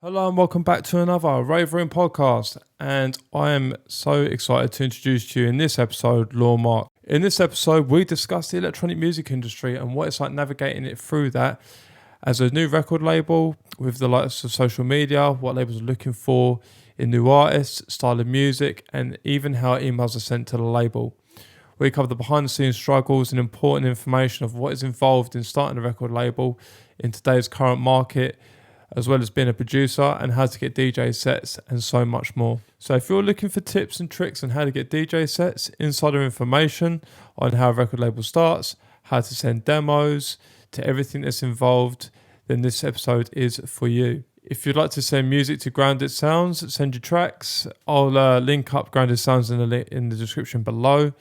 Hello and welcome back to another Rave podcast, and I am so excited to introduce to you in this episode, Law Mark. In this episode, we discuss the electronic music industry and what it's like navigating it through that as a new record label with the likes of social media, what labels are looking for in new artists, style of music, and even how emails are sent to the label. We cover the behind the scenes struggles and important information of what is involved in starting a record label in today's current market, as well as being a producer and how to get DJ sets and so much more. So if you're looking for tips and tricks on how to get DJ sets, insider information on how a record label starts, how to send demos, to everything that's involved, then this episode is for you. If you'd like to send music to Grounded Sounds, send your tracks. I'll link up Grounded Sounds in the description below.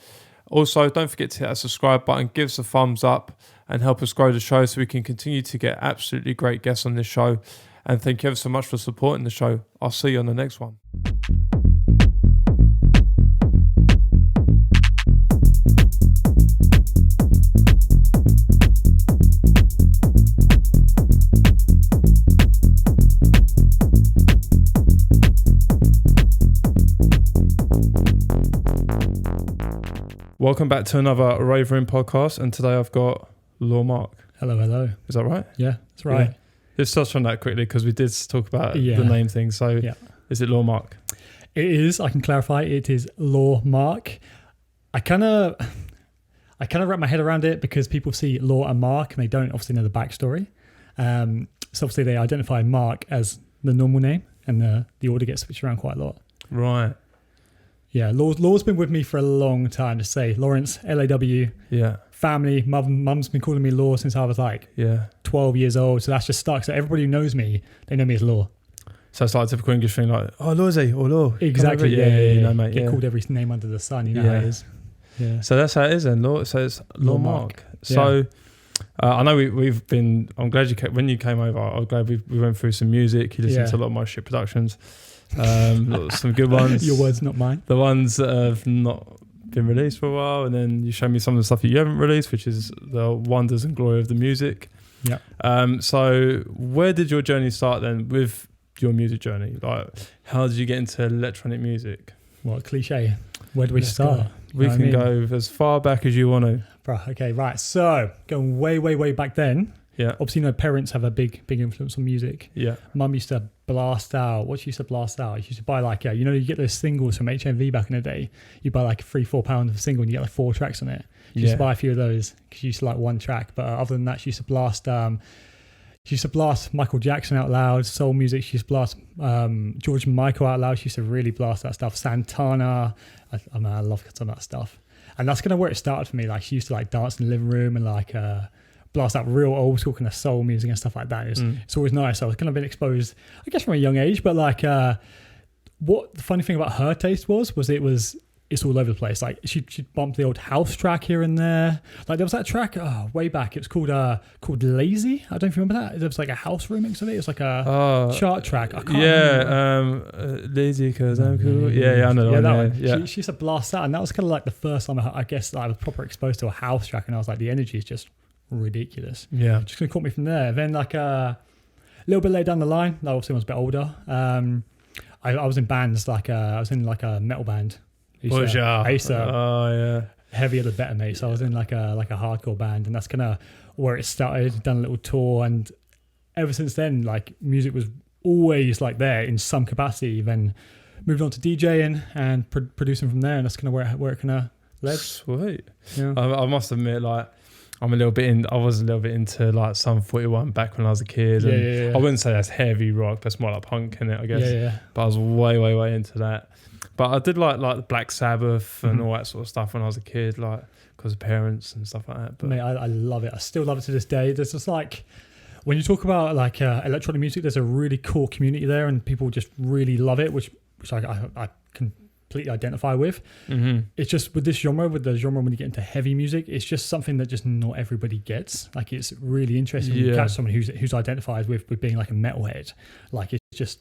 Also, don't forget to hit that subscribe button, give us a thumbs up and help us grow the show so we can continue to get absolutely great guests on this show. And thank you ever so much for supporting the show. I'll see you on the next one. Welcome back to another Rave podcast, and today I've got Law Mark. Hello. Is that right? Yeah, that's right. Yeah. Let's touch on that quickly because we did talk about the name thing. So Is it Law Mark? It is. I can clarify. It is Law Mark. I kind of wrap my head around it because people see Law and Mark and they don't obviously know the backstory. So obviously they identify Mark as the normal name and the order gets switched around quite a lot. Right. Yeah, Law's been with me for a long time. To say Lawrence, L-A-W. Yeah. Family, mum's been calling me Law since I was 12 years old. So that's just stuck. So everybody who knows me, they know me as Law. So it's like a typical English thing, like, oh, Lawsy or Law. Exactly. Yeah, no, mate. Get called every name under the sun. You know how it is. Yeah. So that's how it is then, Law. So it's Law Mark. So I know we've been, I'm glad when you came over, I'm glad we went through some music. You listened to a lot of my shit productions. Some good ones. Your words, not mine. The ones that have not been released for a while, and then you showed me some of the stuff that you haven't released, which is the wonders and glory of the music. Yeah. So where did your journey start then with your music journey? Like, how did you get into electronic music? What cliche? Where do we start? We can go as far back as you want to. Bro, okay, right. So going way back then. Yeah. Obviously, parents have a big influence on music. Yeah. Mum used to blast out. What she used to blast out? She used to buy you get those singles from HMV back in the day. You buy like £3-4 of a single and you get like 4 tracks on it. She used to buy a few of those because she used to like one track. But other than that, she used to blast. She used to blast Michael Jackson out loud, soul music. She used to blast George Michael out loud. She used to really blast that stuff. Santana. I love some of that stuff. And that's kind of where it started for me. Like she used to like dance in the living room and like blast out real old school kind of soul music and stuff like that. It's always nice. So I was kind of been exposed, I guess, from a young age. But like, what the funny thing about her taste was it's all over the place. Like she'd bump the old house track here and there. Like there was that track way back. It was called Lazy. I don't know if you remember that. There was like a house remix of it. It was like a chart track. I can't remember. Lazy because I'm cool. Yeah, I know that one. Yeah. She used to blast that, and that was kind of like the first time I guess I was proper exposed to a house track, and I was like, the energy is just ridiculous. Yeah. Just gonna caught me from there. Then like a little bit later down the line, like obviously I was a bit older. I was in bands, like I was in like a metal band. I used to heavier the better, mate. So I was in like a hardcore band, and that's kind of where it started. Done a little tour, and ever since then, like music was always like there in some capacity. Then moved on to DJing and producing from there, and that's kind of where it kind of led. Sweet. Yeah. I must admit, like I was a little bit into like Sum 41 back when I was a kid. And I wouldn't say that's heavy rock, but it's more like punk in it, I guess. Yeah. But I was way into that. But I did like Black Sabbath and all that sort of stuff when I was a kid, like because of parents and stuff like that. But mate, I love it. I still love it to this day. There's just like, when you talk about like electronic music, there's a really cool community there, and people just really love it, which I completely identify with. Mm-hmm. It's just with the genre when you get into heavy music, it's just something that just not everybody gets. Like it's really interesting when you catch someone who's identified with being like a metalhead. Like it just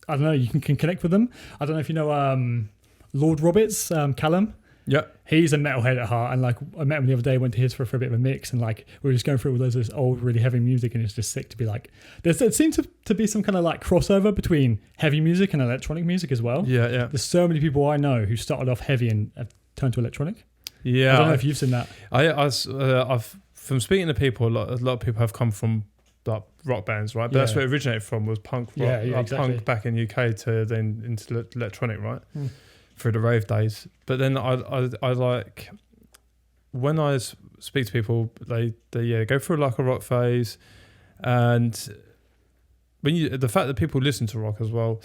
I don't know, you can connect with them. I don't know if you know Lord Roberts, Callum. Yeah. He's a metalhead at heart, and like I met him the other day, went to his for a bit of a mix, and like we were just going through all those old, really heavy music, and it's just sick to be like, there seems to be some kind of like crossover between heavy music and electronic music as well. Yeah. There's so many people I know who started off heavy and have turned to electronic. Yeah. I don't know if you've seen that. I've from speaking to people, a lot of people have come from like rock bands, right? But that's where it originated from, was punk rock, exactly. punk back in UK to then into electronic, right? Through the rave days. But then I like, when I speak to people, they go through like a rock phase, and when the fact that people listen to rock as well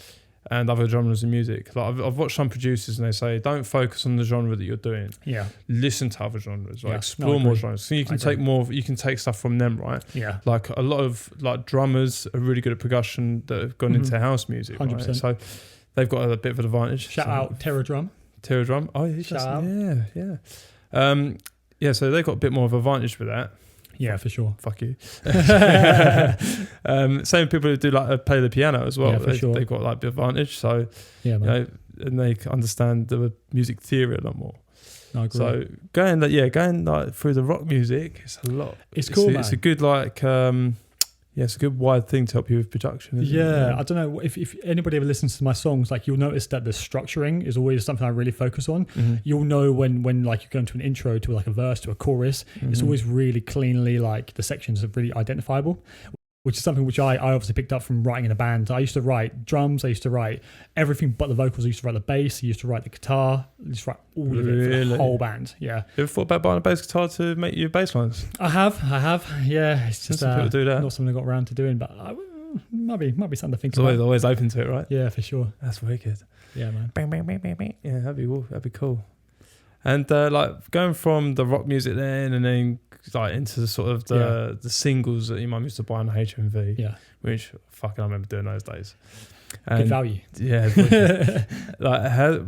and other genres of music, like I've watched some producers and they say, don't focus on the genre that you're doing. Yeah. Listen to other genres, like explore more genres. So you can take stuff from them, right? Yeah. Like a lot of like drummers are really good at percussion that have gone into house music. 100%. Right? So they've got a bit of an advantage. Shout out Terra Drum. Terra Drum. Oh, yeah. So they've got a bit more of an advantage with that. Yeah, for sure. Fuck you. Same people who do like play the piano as well. Yeah, sure. They've got like the advantage. So man. And they understand the music theory a lot more. I agree. So going like through the rock music, it's a lot. It's cool, man. It's a good like it's a good wide thing to help you with production. Isn't it? I don't know if anybody ever listens to my songs, like you'll notice that the structuring is always something I really focus on. You'll know when like you go into an intro to like a verse to a chorus, it's always really cleanly, like the sections are really identifiable, which is something which I obviously picked up from writing in a band. I used to write drums, I used to write everything but the vocals. I used to write the bass, I used to write the guitar, I used to write all of it for the whole band. Yeah. You ever thought about buying a bass guitar to make your bass lines? I have. Yeah, it's just some people do that. Not something I got around to doing, but might be something to think about. It's always open to it, right? Yeah, for sure. That's wicked. Yeah, man. Bang, bang, bang, bang, bang. Yeah, that'd be cool. And like going from the rock music then and then like into the sort of the singles that your mum used to buy on HMV. Yeah. Which fucking I remember doing those days. Good value. Yeah. Like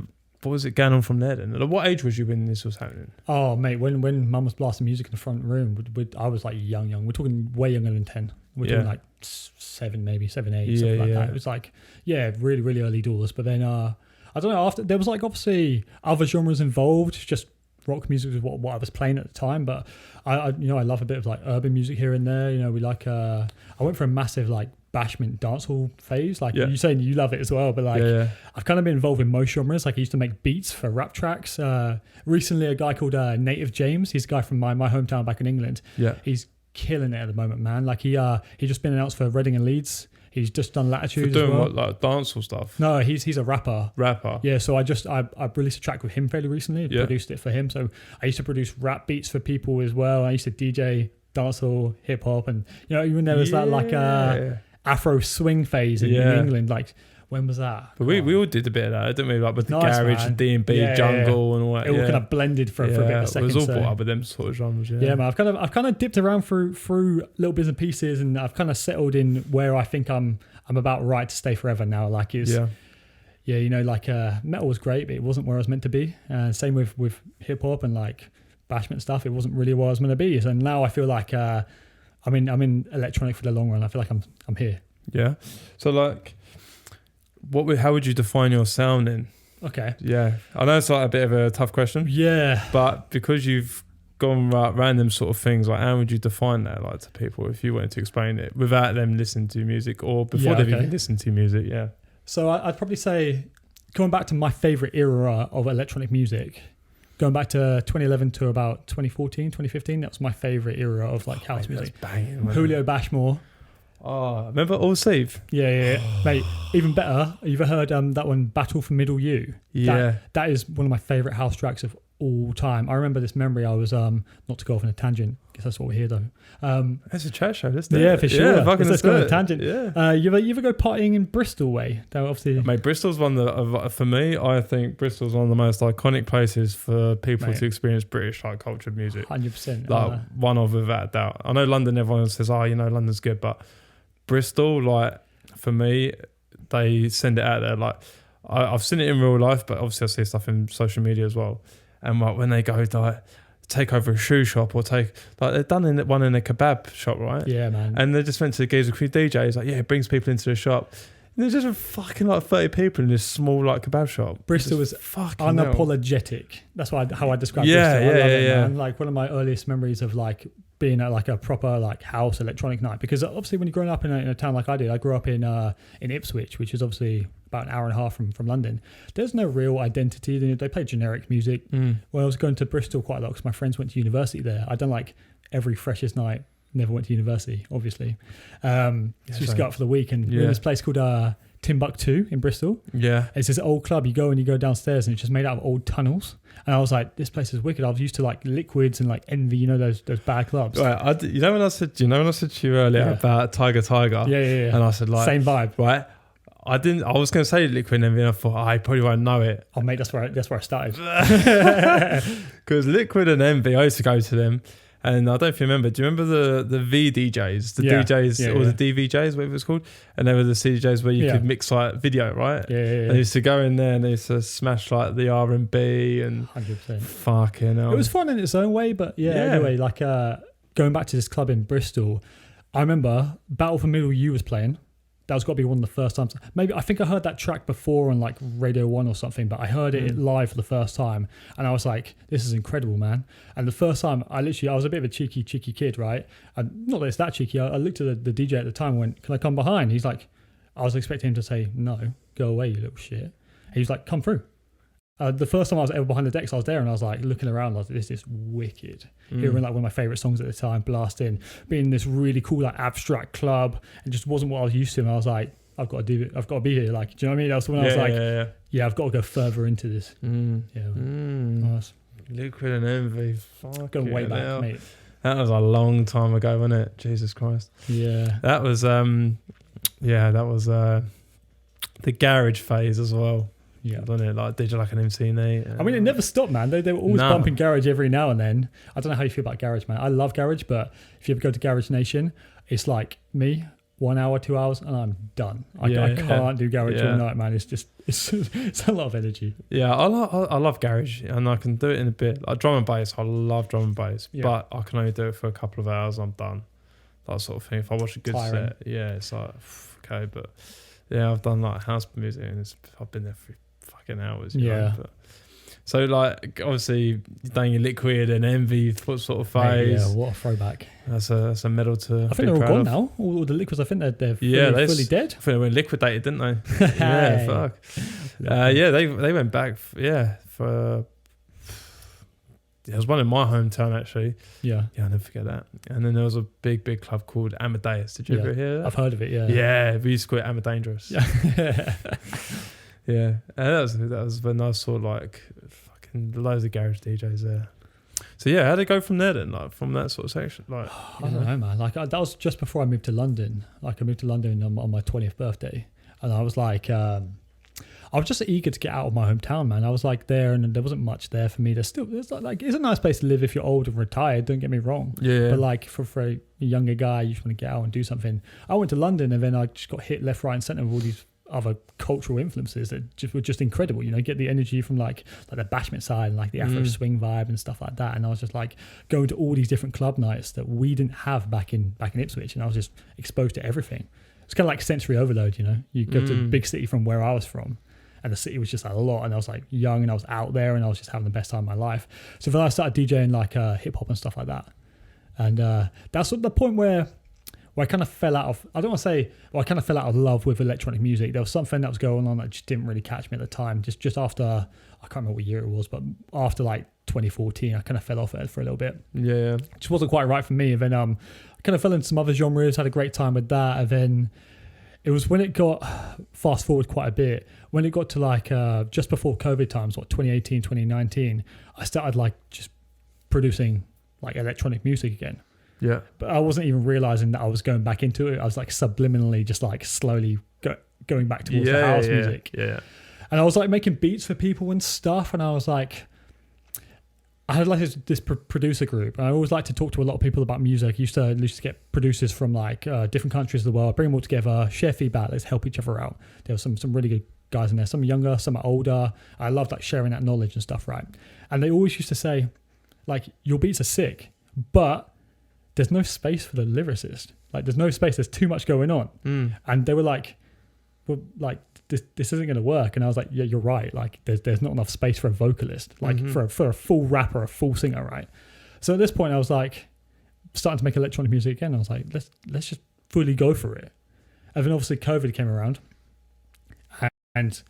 what was it going on from there then? Like, what age was you when this was happening? Oh mate, when mum was blasting music in the front room, I was like young. We're talking way younger than 10. We're talking like 7, maybe 7, 8, something like that. It was like really, really early doors. But then I don't know, after there was like obviously other genres involved, just rock music was what I was playing at the time, but I love a bit of like urban music here and there. We like I went for a massive like bashment dancehall phase, like you saying you love it as well, but like I've kind of been involved in most genres. Like I used to make beats for rap tracks. Recently a guy called Native James, he's a guy from my hometown back in England. He's killing it at the moment, man. Like he just been announced for Reading and Leeds. He's just done Latitude for doing as well. What, like dancehall stuff? No, he's a rapper. Yeah, so I released a track with him fairly recently. Produced it for him. So I used to produce rap beats for people as well. I used to DJ dancehall, hip hop, and even there was that like Afro swing phase in England. Like when was that? But we all did a bit of that, didn't we? Like with the garage and D&B, jungle and all that. It all kind of blended for a bit of a second. It was all brought up with them sort of genres. Yeah, man. I've kind of dipped around through little bits and pieces, and I've kind of settled in where I think I'm about right to stay forever now. Like it's metal was great, but it wasn't where I was meant to be. Same with hip hop and like bashment stuff. It wasn't really where I was meant to be. So now I feel like I'm in electronic for the long run. I feel like I'm here. Yeah. So like, how would you define your sound then? Okay. Yeah, I know it's like a bit of a tough question. Yeah. But because you've gone random sort of things, like how would you define that like to people if you wanted to explain it without them listening to music or before they've even listened to music? Yeah. So I'd probably say going back to my favorite era of electronic music, going back to 2011 to about 2014, 2015, that was my favorite era of like house music. That's banging. Julio Bashmore. Oh, remember All Steve? Yeah. Mate, even better, you've ever heard that one, Battle for Middle U? Yeah. That is one of my favourite house tracks of all time. I remember this memory. I was, not to go off on a tangent, guess that's what we're here though. It's a chat show, isn't it? Yeah, for sure. Yeah, let's go on a tangent. Yeah. You ever go partying in Bristol way? That obviously. Mate, Bristol's one that, for me, I think Bristol's one of the most iconic places for people to experience British like cultured music. 100%. Like one of without a doubt. I know London, everyone says, London's good, but Bristol, like for me, they send it out there. Like I've seen it in real life, but obviously I see stuff in social media as well. And like when they go like take over a shoe shop or they've done one in a kebab shop, right? Yeah, man. And they just went to the Geezer Crew DJ. He's like, it brings people into the shop. There's just fucking like 30 people in this small like kebab shop. Bristol was fucking unapologetic. That's how I describe yeah, Bristol. I love it, yeah. man. Like one of my earliest memories of like being at like a proper like house electronic night, because obviously when you're growing up in a town like I did, I grew up in Ipswich, which is obviously about an hour and a half from London. There's no real identity. They play generic music. When I was going to Bristol quite a lot because my friends went to university there. I'd done like every freshest night. Never went to university, obviously. So just go out for the week, and we're in this place called Timbuktu in Bristol. Yeah. It's this old club. You go and you go downstairs, and it's just made out of old tunnels. And I was like, this place is wicked. I was used to like Liquids and like Envy, you know, those bad clubs. Right. You know when I said to you earlier about Tiger? Yeah. And I said like same vibe. Right. I was going to say Liquid and Envy, and I thought I probably won't know it. Oh mate, that's where I started. Because Liquid and Envy, I used to go to them. And I don't know if you remember. Do you remember the VDJs, the DJs or the DVJs, whatever it's called? And they were the CDJs where you could mix like video, right? Yeah. And I used to go in there and they used to smash like the R&B and 100%. Fucking hell. It was fun in its own way, but anyway, like going back to this club in Bristol, I remember Battle for Middle U was playing. That was got to be one of the first times. Maybe I think I heard that track before on like Radio 1 or something, but I heard it live for the first time, and I was like, "This is incredible, man!" And the first time, I was a bit of a cheeky kid, right? And not that it's that cheeky. I looked at the DJ at the time and went, "Can I come behind?" He's like, I was expecting him to say, "No, go away, you little shit." And he was like, "Come through." The first time I was ever behind the decks, I was there and I was like looking around, I was like, this is wicked. Hearing like one of my favourite songs at the time, blast in, being in this really cool like abstract club, and just wasn't what I was used to. And I was like, I've got to do it. I've got to be here. Like, do you know what I mean? That's when I was like, I've got to go further into this. Nice. Liquid and Envy. Going way back, mate. That was a long time ago, wasn't it? Jesus Christ. Yeah. That was the garage phase as well. Yeah, wasn't it? Like DJ like an MC&E. I mean, it never stopped, man. They were always bumping garage every now and then. I don't know how you feel about garage, man. I love garage, but if you ever go to Garage Nation, it's like me, 1 hour, 2 hours, and I'm done. I can't do garage all night, man. It's just it's a lot of energy. Yeah, I love garage, and I can do it in a bit. Like drum and bass, I love drum and bass, but I can only do it for a couple of hours. I'm done. That sort of thing. If I watch a good set, it's like okay, but I've done like house music, and I've been there for fucking hours. You know, but. So like obviously you've done your Liquid and Envy sort of phase. Yeah, what a throwback. That's a medal to. I think they're all gone now. All the Liquids, I think they're fully dead. I think they were liquidated, didn't they? Yeah, fuck. They went back. For. There was one in my hometown actually. Yeah, I'll never forget that. And then there was a big club called Amadeus. Did you ever hear that? I've heard of it. Yeah. Yeah, we used to call it Amadangerous. Yeah. Yeah, and that was when I saw like fucking loads of garage DJs there. So yeah, how'd it go from there then? Like from that sort of section, like I don't know, man. Like that was just before I moved to London. Like I moved to London on my 20th birthday, and I was like, I was just eager to get out of my hometown, man. I was like there, and there wasn't much there for me. There's like it's a nice place to live if you're old and retired. Don't get me wrong. Yeah. But like for a younger guy, you just want to get out and do something. I went to London, and then I just got hit left, right, and centre with all these other cultural influences that were just incredible. You know, get the energy from like the bashment side and like the Afro swing vibe and stuff like that. And I was just like going to all these different club nights that we didn't have back in Ipswich, and I was just exposed to everything. It's kind of like sensory overload. You know, you go to a big city from where I was from, and the city was just a lot, and I was like young, and I was out there, and I was just having the best time of my life. So then I started DJing like hip hop and stuff like that, and that's the point where I kind of fell out of, I kind of fell out of love with electronic music. There was something that was going on that just didn't really catch me at the time. Just after, I can't remember what year it was, but after like 2014, I kind of fell off it for a little bit. Yeah. It just wasn't quite right for me. And then I kind of fell into some other genres, had a great time with that. And then it was when it got, fast forward quite a bit, when it got to like just before COVID times, like 2018, 2019, I started like just producing like electronic music again. Yeah, but I wasn't even realizing that I was going back into it. I was like subliminally just like slowly going back towards the house music. Yeah, and I was like making beats for people and stuff. And I was like, I had like this producer group. And I always like to talk to a lot of people about music. I used to get producers from like different countries of the world, bring them all together, share feedback, let's help each other out. There were some really good guys in there. Some are younger, some are older. I loved like sharing that knowledge and stuff, right? And they always used to say, like, your beats are sick, but there's no space for the lyricist. Like, there's no space. There's too much going on. And they were like, well, like this isn't going to work. And I was like, yeah, you're right. Like there's not enough space for a vocalist, like for a full rapper, a full singer, right? So at this point I was like starting to make electronic music again. I was like, let's just fully go for it. And then obviously COVID came around, and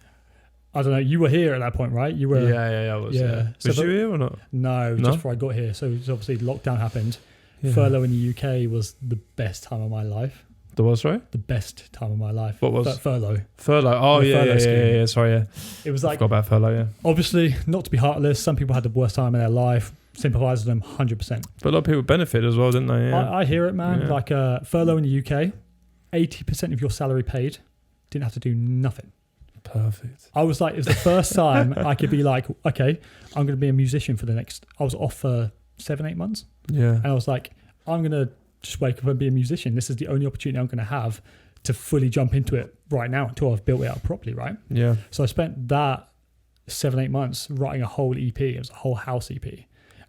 I don't know, you were here at that point, right? You were. Yeah, I was. Yeah. Was you here or not? No, just before I got here. So obviously lockdown happened. Yeah. Furlough in the UK was the best time of my life. There was, right? The best time of my life. What was? Furlough. Furlough. Oh, yeah. Sorry, yeah. It was like... I forgot about furlough, yeah. Obviously, not to be heartless, some people had the worst time in their life. Sympathise with them 100%. But a lot of people benefited as well, didn't they? Yeah. I hear it, man. Yeah. Like furlough in the UK, 80% of your salary paid, didn't have to do nothing. Perfect. I was like, it was the first time I could be like, okay, I'm going to be a musician for the next... I was off for 7-8 months. Yeah. And I was like, I'm going to just wake up and be a musician. This is the only opportunity I'm going to have to fully jump into it right now until I've built it out properly, right? Yeah. So I spent that 7-8 months writing a whole EP. It was a whole house EP.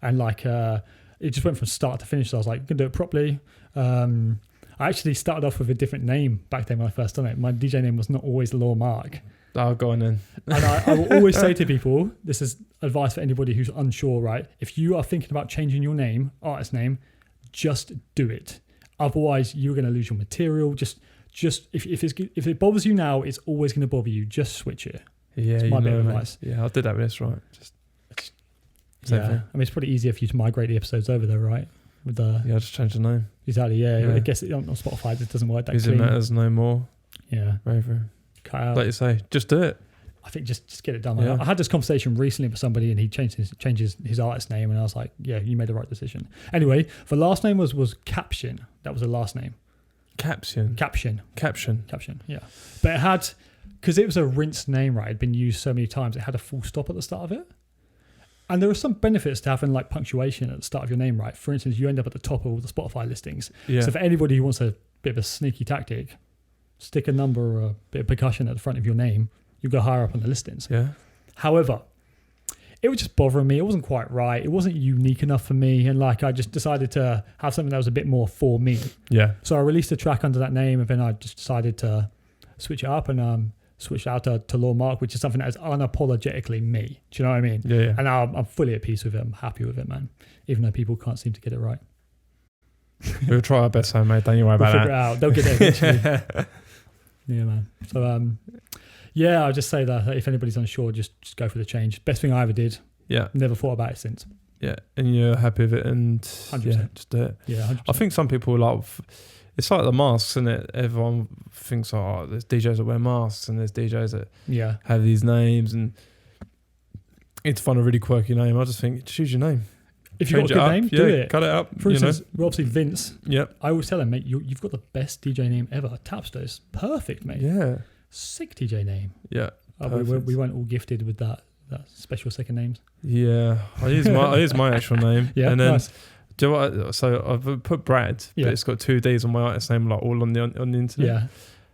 And like, it just went from start to finish. So I was like, I'm going to do it properly. I actually started off with a different name back then when I first done it. My DJ name was not always Law Mark. Oh, go on then. And I will always say to people, this is advice for anybody who's unsure, right? If you are thinking about changing your name, artist name, just do it. Otherwise, you're going to lose your material. Just if it bothers you now, it's always going to bother you. Just switch it. Yeah, it's my bit of advice. Yeah, I'll do that with this, right? Yeah, I mean, it's pretty easier for you to migrate the episodes over though, right? With the I'll just change the name. Exactly. Yeah. I guess on Spotify it doesn't work that clean. It matters no more. Yeah. Rave. Cut out. Like you say, just do it. I think just get it done. Yeah. I had this conversation recently with somebody and he changes his artist name and I was like, yeah, you made the right decision. Anyway, the last name was Caption. That was the last name. Caption. Yeah. But it had, because it was a rinsed name, right? It'd been used so many times. It had a full stop at the start of it. And there are some benefits to having like punctuation at the start of your name, right? For instance, you end up at the top of all the Spotify listings. Yeah. So for anybody who wants a bit of a sneaky tactic, stick a number or a bit of percussion at the front of your name. You go higher up on the listings. Yeah. However, it was just bothering me. It wasn't quite right. It wasn't unique enough for me. And like, I just decided to have something that was a bit more for me. Yeah. So I released a track under that name and then I just decided to switch it up and switch out to Law Mark, which is something that is unapologetically me. Do you know what I mean? Yeah. And now I'm fully at peace with it. I'm happy with it, man. Even though people can't seem to get it right. We'll try our best, mate. Don't you worry about that. We'll figure it out. They'll get it eventually. Yeah, man. So, yeah, I'll just say that if anybody's unsure, just go for the change. Best thing I ever did. Yeah. Never thought about it since. Yeah. And you're happy with it and 100%. Yeah, just do it. Yeah, 100%. I think some people it's like the masks, isn't it? Everyone thinks, oh, there's DJs that wear masks and there's DJs that have these names and it's find a really quirky name. I just think, choose your name. If you've got a good name, do it. Cut it up. For instance, obviously Vince. Yep. I always tell him, mate, you've got the best DJ name ever. Tapsters. Perfect, mate. Yeah. Sick DJ name. Yeah. We weren't all gifted with that special second names. Yeah. I use my actual name. Yeah. And then nice. do you know what? So I've put Brad, but it's got 2 Ds on my artist name, like all on the internet. Yeah.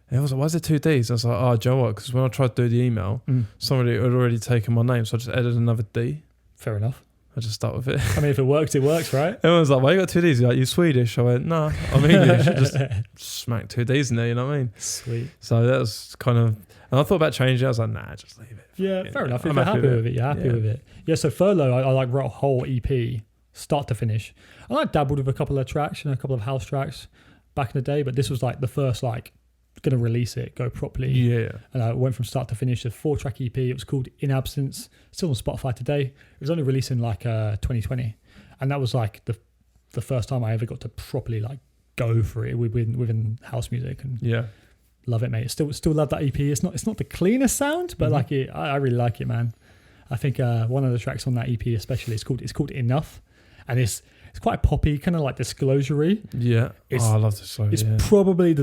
And I was like, why is there 2 Ds? I was like, oh, do you know what? Because when I tried to do the email, somebody had already taken my name, so I just added another D. Fair enough. I just start with it. I mean, if it works, it works, right? Everyone's like, why you got 2 Ds? You're like, you Swedish? I went, no, I'm English. Just smack 2 Ds in there, you know what I mean? Sweet. So that was kind of, and I thought about changing it. I was like, nah, just leave it. Yeah, fair enough. If you're happy with it, you're happy with it. Yeah, so Furlough, I like wrote a whole EP, start to finish. And I dabbled with a couple of tracks and a couple of house tracks back in the day, but this was like the first, like, going to release it, go properly. Yeah. And I went from start to finish, a 4-track EP. It was called In Absence, still on Spotify today. It was only released in like 2020. And that was like the first time I ever got to properly like go for it within house music. And love it, mate. Still love that EP. It's not the cleanest sound, but like I really like it, man. I think one of the tracks on that EP especially it's called Enough. And it's quite poppy, kind of like Disclosure-y. Yeah. I love Disclosure. It's probably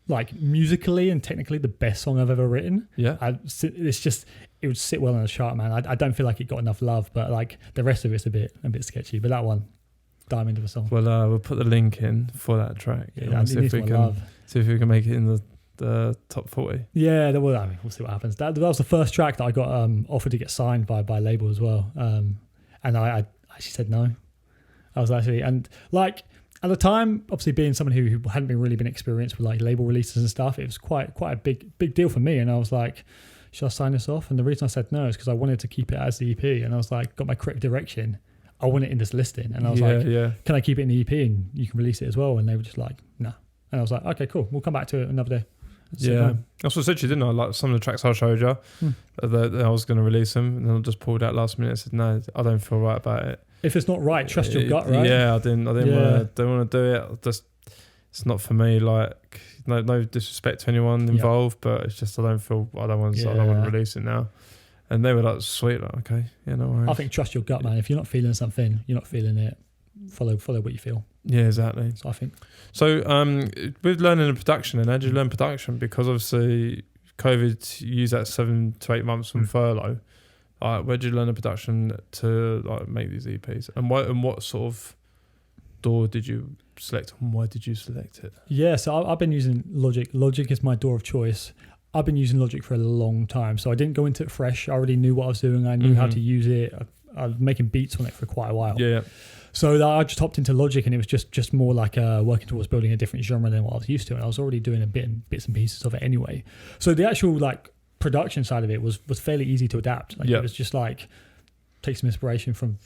like musically and technically the best song I've ever written. Yeah. It would sit well on the chart, man. I don't feel like it got enough love, but like the rest of it's a bit sketchy. But that one, diamond of a song. Well, we'll put the link in for that track. Yeah, and see if we can make it in the top 40. Yeah, we'll see what happens. That was the first track that I got offered to get signed by a label as well. And I actually said no. I was actually, and like, At the time, obviously being someone who hadn't really been experienced with like label releases and stuff, it was quite a big deal for me. And I was like, should I sign this off? And the reason I said no is because I wanted to keep it as the EP. And I was like, got my correct direction. I want it in this listing. And I was can I keep it in the EP and you can release it as well? And they were just like, no. And I was like, okay, cool. We'll come back to it another day. Yeah, that's what I said to you, didn't I? Like some of the tracks I showed you, that I was going to release them, and then I just pulled out last minute and said, no, I don't feel right about it. If it's not right, trust your gut, right? Yeah, I didn't want to do it. It's not for me. Like no disrespect to anyone involved, but it's just I don't want to release it now. And they were like, sweet, like, okay, no worries. I think trust your gut, man. If you're not feeling something, you're not feeling it. Follow what you feel. Yeah, exactly. So I think. So with learning the production, and how did you learn production? Because obviously COVID, you used that 7 to 8 months from furlough. Where did you learn the production to like make these EPs? And what sort of DAW did you select, and why did you select it? Yeah, so I've been using Logic. Logic is my DAW of choice. I've been using Logic for a long time, so I didn't go into it fresh. I already knew what I was doing. I knew how to use it. I was making beats on it for quite a while. Yeah. So I just hopped into Logic, and it was just more like working towards building a different genre than what I was used to, and I was already doing bits and pieces of it anyway. So the actual like production side of it was fairly easy to adapt. Like it was just like take some inspiration from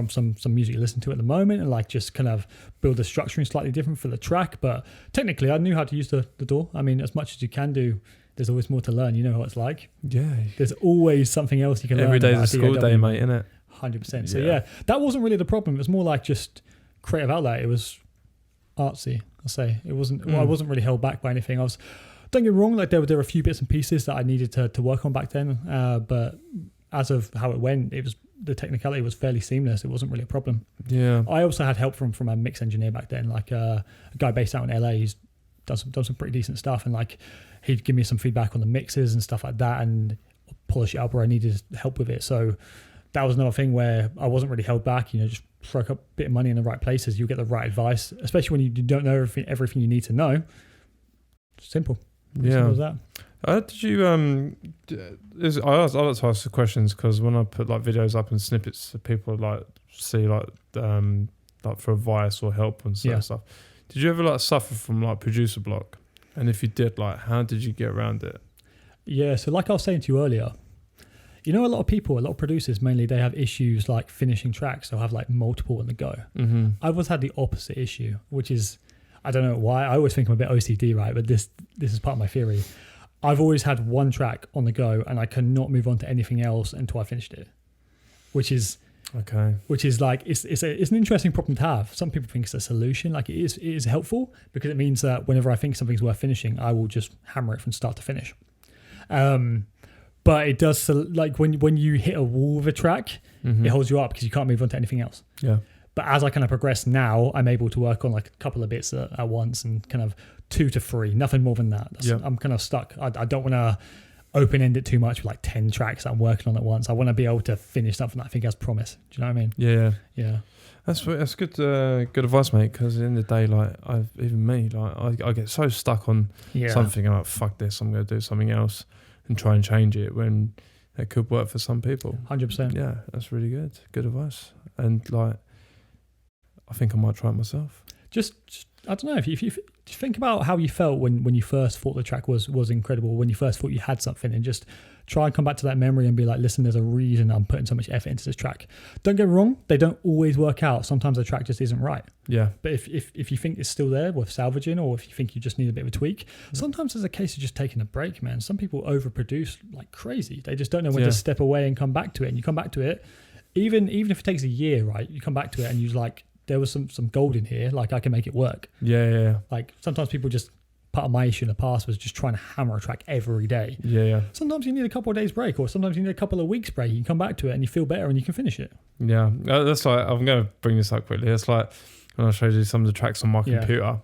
some music you listen to at the moment, and like just kind of build the structuring slightly different for the track. But technically, I knew how to use the DAW. I mean, as much as you can do, there's always more to learn. You know what it's like. Yeah. There's always something else you can learn. Every day's a school day, mate, innit? 100%. So yeah, that wasn't really the problem. It was more like just creative outlet. It was artsy, I'll say. It wasn't. Well, I wasn't really held back by anything. Don't get me wrong. Like there were a few bits and pieces that I needed to work on back then. But as of how it went, the technicality was fairly seamless. It wasn't really a problem. Yeah. I also had help from a mix engineer back then, like a guy based out in LA. He's done some pretty decent stuff, and like he'd give me some feedback on the mixes and stuff like that, and polish it up where I needed help with it. So that was another thing where I wasn't really held back. Just throw up a bit of money in the right places. You'll get the right advice, especially when you don't know everything you need to know. Simple. Simple as that. Did you I like to ask the questions because when I put like videos up and snippets, people like see like for advice or help and stuff. Did you ever like suffer from like producer block? And if you did, like how did you get around it? Yeah, so like I was saying to you earlier, a lot of producers mainly, they have issues like finishing tracks. They'll have like multiple on the go. Mm-hmm. I've always had the opposite issue, which is, I don't know why. I always think I'm a bit OCD, right? But this is part of my theory. I've always had one track on the go and I cannot move on to anything else until I finished it, which is like, it's an interesting problem to have. Some people think it's a solution. Like it is helpful because it means that whenever I think something's worth finishing, I will just hammer it from start to finish. But it does, like when you hit a wall with a track, it holds you up because you can't move on to anything else. Yeah. But as I kind of progress now, I'm able to work on like a couple of bits at once and kind of 2 to 3, nothing more than that. I'm kind of stuck. I don't want to open-end it too much with like 10 tracks that I'm working on at once. I want to be able to finish something that I think has promise. Do you know what I mean? Yeah. That's good advice, mate, because at the end of the day, like I get so stuck on something. I'm like, fuck this, I'm going to do something else and try and change it when it could work for some people. 100%. Yeah, that's really good advice. And like, I think I might try it myself. Just I don't know, if you think about how you felt when you first thought the track was incredible, when you first thought you had something, and just try and come back to that memory and be like, listen, there's a reason I'm putting so much effort into this track. Don't get me wrong, they don't always work out. Sometimes the track just isn't right. Yeah. But if you think it's still there worth salvaging, or if you think you just need a bit of a tweak, sometimes there's a case of just taking a break, man. Some people overproduce like crazy. They just don't know when to step away and come back to it. And you come back to it, even if it takes a year, right? You come back to it and you're like, there was some gold in here, like I can make it work. Yeah. Like sometimes people just, part of my issue in the past was just trying to hammer a track every day. Yeah. Sometimes you need a couple of days break, or sometimes you need a couple of weeks break. You can come back to it and you feel better and you can finish it. Yeah, that's like, I'm going to bring this up quickly. It's like when I showed you some of the tracks on my computer,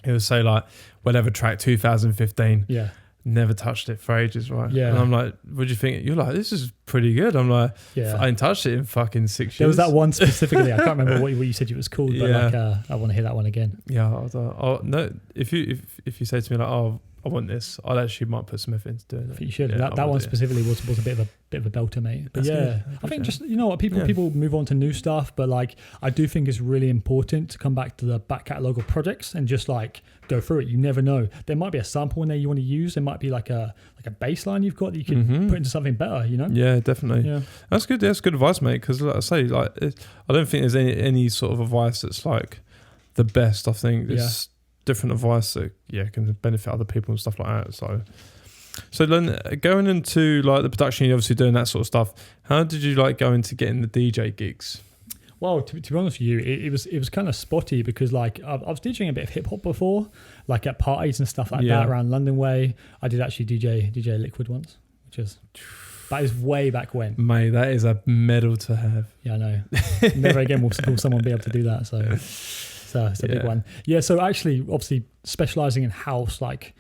it would say like, whatever track 2015. Yeah. Never touched it for ages, right? Yeah. And I'm like, what do you think? You're like, this is pretty good. I'm like, I ain't touched it in fucking 6 years. There was that one specifically. I can't remember what you said it was called, but like, I want to hear that one again. Yeah. No, if you say to me like, oh, I want this. I actually might put some effort into doing it. I think you should. Yeah, that one specifically was a bit of a belter, mate. But I think just, you know what, people move on to new stuff, but like I do think it's really important to come back to the back catalogue of projects and just like go through it. You never know. There might be a sample in there you want to use. There might be like a baseline you've got that you can put into something better, you know? Yeah, definitely. Yeah. That's good. That's good advice, mate. Because like I say, like I don't think there's any sort of advice that's like the best. I think it's different advice that can benefit other people and stuff like that. So then going into like the production, you're obviously doing that sort of stuff. How did you like go into getting the DJ gigs? Well, to be honest with you, it was kind of spotty because like I was DJing a bit of hip hop before, like at parties and stuff like that around London way. I did actually DJ Liquid once, that is way back when. Mate, that is a medal to have. Yeah, I know. Never again will someone be able to do that. So it's a big one. Yeah. So actually, obviously, specializing in house, like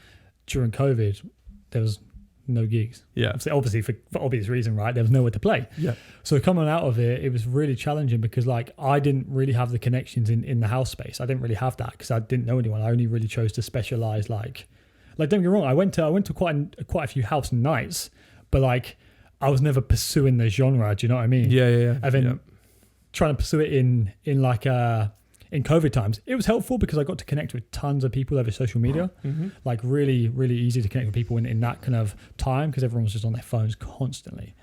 during COVID, there was no gigs. Yeah. Obviously for obvious reason, right? There was nowhere to play. Yeah. So coming out of it was really challenging because like I didn't really have the connections in the house space. I didn't really have that because I didn't know anyone. I only really chose to specialize like don't get me wrong. I went to quite a few house nights, but like I was never pursuing the genre. Do you know what I mean? Yeah. And then trying to pursue it in like in COVID times, it was helpful because I got to connect with tons of people over social media. Like really, really easy to connect with people in that kind of time because everyone was just on their phones constantly.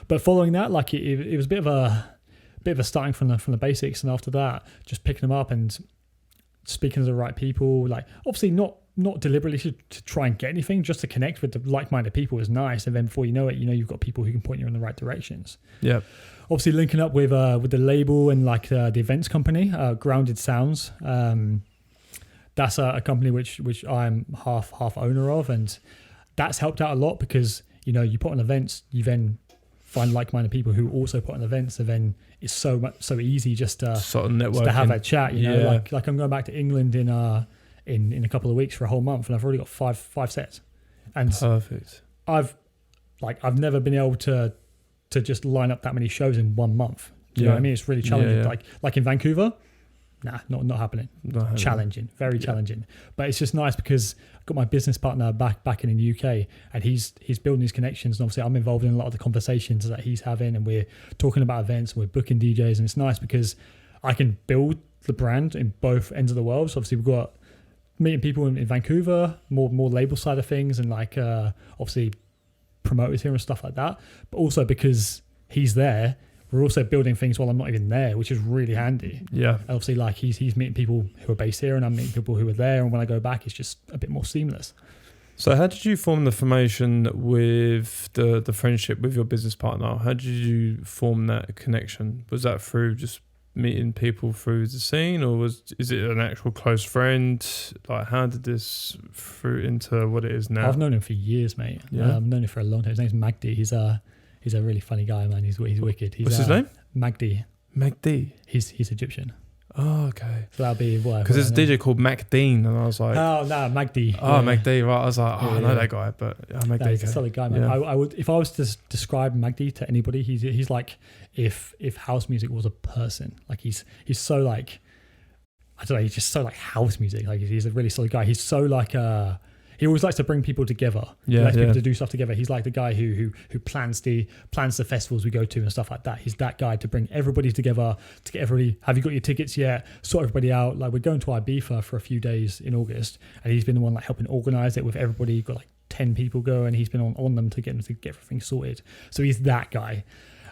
But following that, like it was a bit of a starting from the basics, and after that, just picking them up and speaking to the right people. Like obviously not deliberately to try and get anything, just to connect with the like-minded people is nice. And then before you know it, you've got people who can point you in the right directions. Yeah. Obviously linking up with the label and like the events company, Grounded Sounds. That's a company which I'm half owner of, and that's helped out a lot because you put on events, you then find like-minded people who also put on events, and then it's so easy just to sort of networking, just to have a chat. Like I'm going back to England in a couple of weeks for a whole month, and I've already got five sets. And perfect. I've never been able to just line up that many shows in 1 month. Do you know what I mean? It's really challenging. Yeah. Like in Vancouver, not happening. Challenging, very challenging. But it's just nice because I've got my business partner back in the UK, and he's building these connections, and obviously I'm involved in a lot of the conversations that he's having, and we're talking about events, and we're booking DJs, and it's nice because I can build the brand in both ends of the world. So obviously we've got meeting people in Vancouver, more label side of things, and like obviously promoters here and stuff like that, but also because he's there, we're also building things while I'm not even there, which is really handy. Yeah. And obviously like he's meeting people who are based here, and I'm meeting people who are there, and when I go back it's just a bit more seamless. So how did you form the formation with the friendship with your business partner? How did you form that connection? Was that through just meeting people through the scene, or is it an actual close friend? Like how did this fruit into what it is now? I've known him for years, mate. I've known him for a long time. His name's Magdi. He's a really funny guy, man. He's wicked. What's his name? Magdi. He's Egyptian. Oh, okay. So that'll be what? Because there's a DJ called Mac Dean, and I was like, oh no, Magdi. Oh, yeah. Magdi, right? I was like, I know that guy, but Magdi. He's a solid guy, man. Yeah. I would, if I was to describe Magdi to anybody, he's like if house music was a person. Like he's so like, I don't know, he's just so like house music. Like he's a really solid guy. He's so like he always likes to bring people together. He likes people to do stuff together. He's like the guy who plans the festivals we go to and stuff like that. He's that guy to bring everybody together, to get everybody, have you got your tickets yet? Sort everybody out. Like we're going to Ibiza for a few days in August, and he's been the one like helping organize it with everybody. You've got like 10 people go, and he's been on them to get everything sorted. So he's that guy.